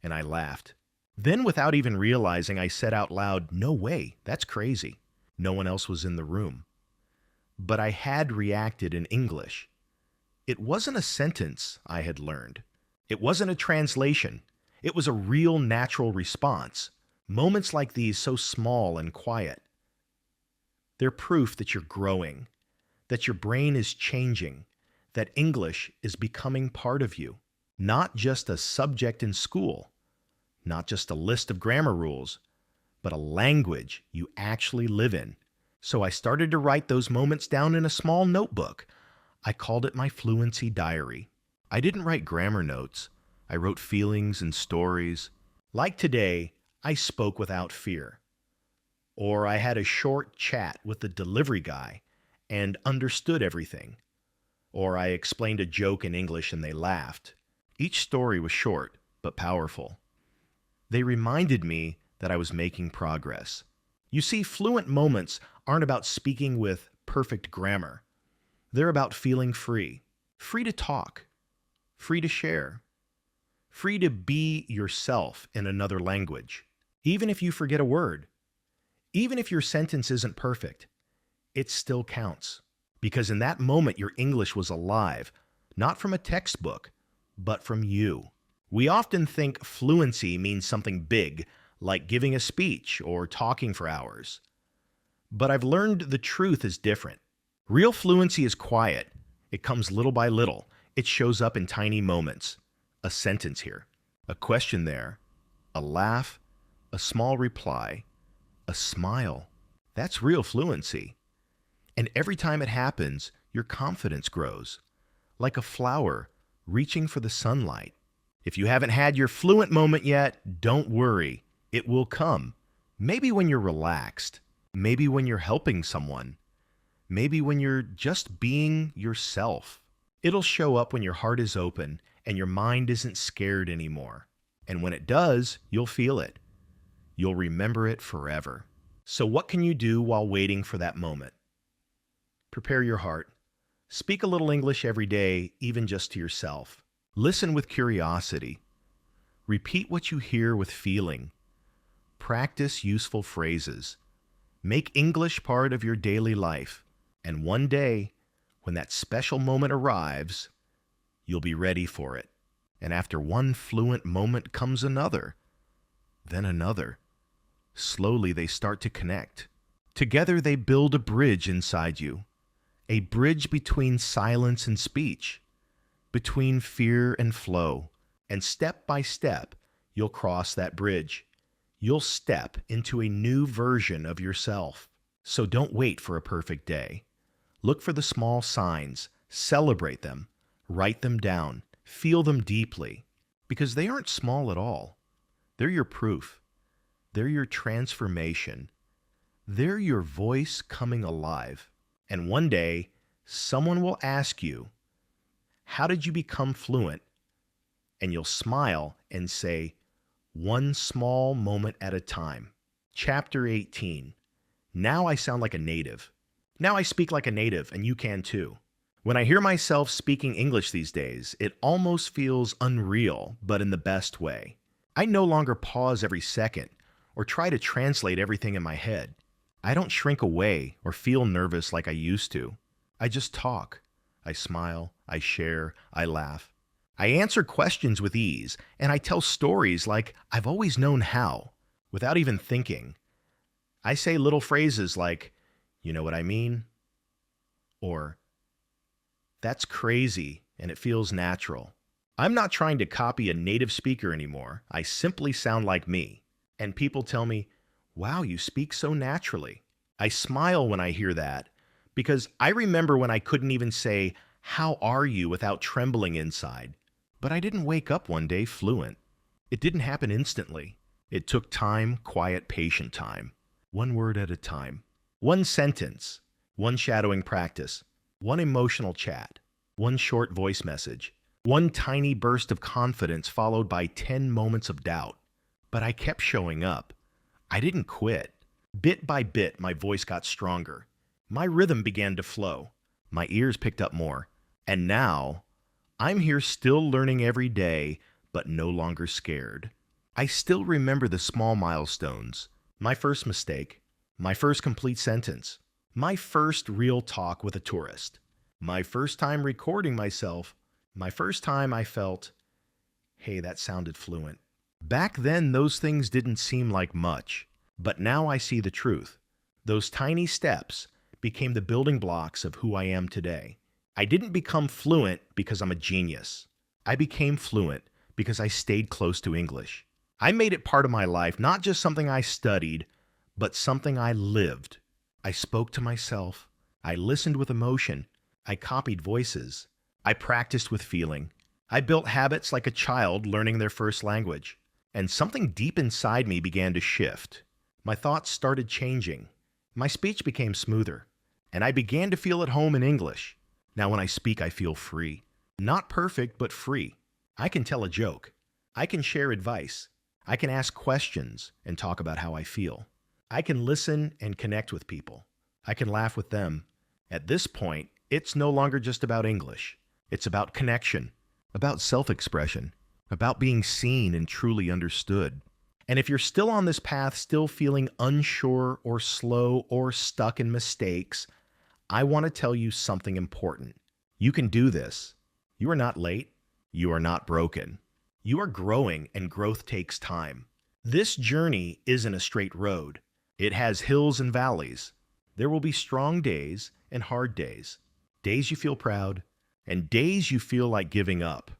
and I laughed. Then, without even realizing, I said out loud, "No way, that's crazy." No one else was in the room. But I had reacted in English. It wasn't a sentence I had learned. It wasn't a translation. It was a real natural response. Moments like these, so small and quiet, they're proof that you're growing, that your brain is changing, that English is becoming part of you. Not just a subject in school, not just a list of grammar rules, but a language you actually live in. So I started to write those moments down in a small notebook. I called it my fluency diary. I didn't write grammar notes. I wrote feelings and stories. Like today, I spoke without fear. Or I had a short chat with the delivery guy and understood everything. Or I explained a joke in English and they laughed. Each story was short, but powerful. They reminded me that I was making progress. You see, fluent moments aren't about speaking with perfect grammar. They're about feeling free. Free to talk. Free to share. Free to be yourself in another language. Even if you forget a word. Even if your sentence isn't perfect, it still counts. Because in that moment, your English was alive, not from a textbook, but from you. We often think fluency means something big, like giving a speech or talking for hours. But I've learned the truth is different. Real fluency is quiet. It comes little by little. It shows up in tiny moments. A sentence here, a question there, a laugh, a small reply, a smile. That's real fluency. And every time it happens, your confidence grows, like a flower reaching for the sunlight. If you haven't had your fluent moment yet, don't worry. It will come. Maybe when you're relaxed. Maybe when you're helping someone. Maybe when you're just being yourself. It'll show up when your heart is open and your mind isn't scared anymore. And when it does, you'll feel it. You'll remember it forever. So what can you do while waiting for that moment? Prepare your heart. Speak a little English every day, even just to yourself. Listen with curiosity. Repeat what you hear with feeling. Practice useful phrases. Make English part of your daily life. And one day, when that special moment arrives, you'll be ready for it. And after one fluent moment comes another, then another. Slowly they start to connect. Together they build a bridge inside you. A bridge between silence and speech, between fear and flow. And step by step, you'll cross that bridge. You'll step into a new version of yourself. So don't wait for a perfect day. Look for the small signs, celebrate them, write them down, feel them deeply, because they aren't small at all. They're your proof. They're your transformation. They're your voice coming alive. And one day, someone will ask you, "How did you become fluent?" And you'll smile and say, "One small moment at a time." Chapter 18. Now I sound like a native. Now I speak like a native, and you can too. When I hear myself speaking English these days, it almost feels unreal, but in the best way. I no longer pause every second or try to translate everything in my head. I don't shrink away or feel nervous like I used to. I just talk. I smile, I share, I laugh. I answer questions with ease, and I tell stories like I've always known how, without even thinking. I say little phrases like, "You know what I mean?" Or, "That's crazy, and it feels natural." I'm not trying to copy a native speaker anymore. I simply sound like me. And people tell me, "Wow, you speak so naturally." I smile when I hear that, because I remember when I couldn't even say, "How are you?" without trembling inside. But I didn't wake up one day fluent. It didn't happen instantly. It took time, quiet, patient time. One word at a time. One sentence. One shadowing practice. One emotional chat. One short voice message. One tiny burst of confidence followed by 10 moments of doubt. But I kept showing up. I didn't quit. Bit by bit, my voice got stronger. My rhythm began to flow. My ears picked up more. And now, I'm here still learning every day, but no longer scared. I still remember the small milestones. My first mistake. My first complete sentence. My first real talk with a tourist. My first time recording myself. My first time I felt, hey, that sounded fluent. Back then, those things didn't seem like much. But now I see the truth. Those tiny steps became the building blocks of who I am today. I didn't become fluent because I'm a genius. I became fluent because I stayed close to English. I made it part of my life, not just something I studied, but something I lived. I spoke to myself. I listened with emotion. I copied voices. I practiced with feeling. I built habits like a child learning their first language. And something deep inside me began to shift. My thoughts started changing. My speech became smoother. And I began to feel at home in English. Now when I speak, I feel free. Not perfect, but free. I can tell a joke. I can share advice. I can ask questions and talk about how I feel. I can listen and connect with people. I can laugh with them. At this point, it's no longer just about English. It's about connection, about self-expression, about being seen and truly understood. And if you're still on this path, still feeling unsure or slow or stuck in mistakes, I want to tell you something important. You can do this. You are not late. You are not broken. You are growing, and growth takes time. This journey isn't a straight road. It has hills and valleys. There will be strong days and hard days. Days you feel proud, and days you feel like giving up.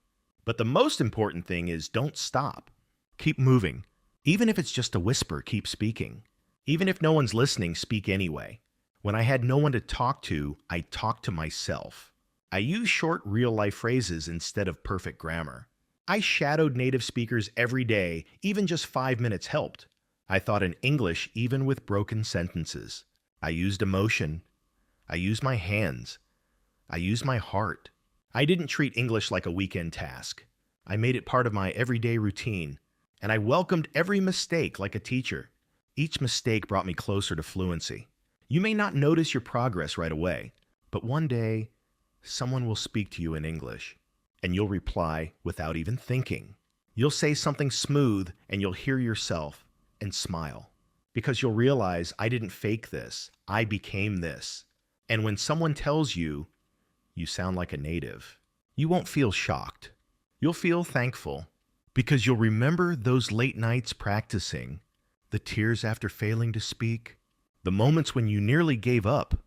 But the most important thing is don't stop. Keep moving. Even if it's just a whisper, keep speaking. Even if no one's listening, speak anyway. When I had no one to talk to, I talked to myself. I used short, real-life phrases instead of perfect grammar. I shadowed native speakers every day, even just 5 minutes helped. I thought in English even with broken sentences. I used emotion. I used my hands. I used my heart. I didn't treat English like a weekend task. I made it part of my everyday routine, and I welcomed every mistake like a teacher. Each mistake brought me closer to fluency. You may not notice your progress right away, but one day, someone will speak to you in English, and you'll reply without even thinking. You'll say something smooth, and you'll hear yourself and smile, because you'll realize I didn't fake this. I became this. And when someone tells you, you sound like a native, you won't feel shocked. You'll feel thankful, because you'll remember those late nights practicing, the tears after failing to speak, the moments when you nearly gave up,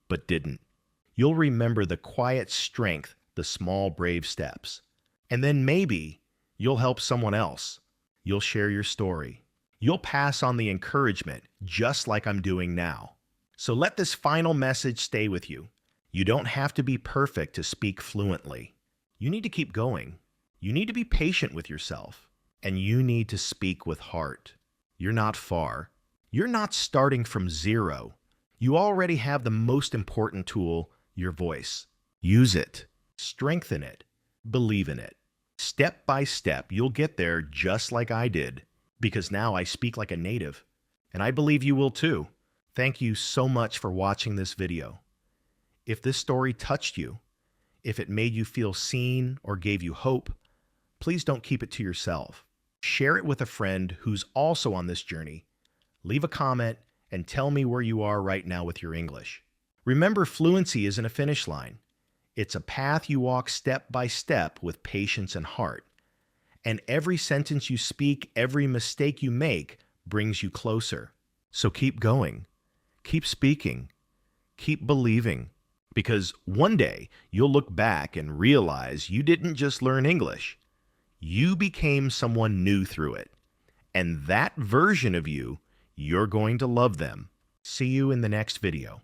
but didn't. You'll remember the quiet strength, the small, brave steps. And then maybe you'll help someone else. You'll share your story. You'll pass on the encouragement, just like I'm doing now. So let this final message stay with you. You don't have to be perfect to speak fluently. You need to keep going. You need to be patient with yourself. And you need to speak with heart. You're not far. You're not starting from zero. You already have the most important tool, your voice. Use it. Strengthen it. Believe in it. Step by step, you'll get there just like I did, because now I speak like a native. And I believe you will too. Thank you so much for watching this video. If this story touched you, if it made you feel seen or gave you hope, please don't keep it to yourself. Share it with a friend who's also on this journey. Leave a comment and tell me where you are right now with your English. Remember, fluency isn't a finish line. It's a path you walk step by step with patience and heart. And every sentence you speak, every mistake you make brings you closer. So keep going. Keep speaking. Keep believing. Because one day you'll look back and realize you didn't just learn English. You became someone new through it. And that version of you, you're going to love them. See you in the next video.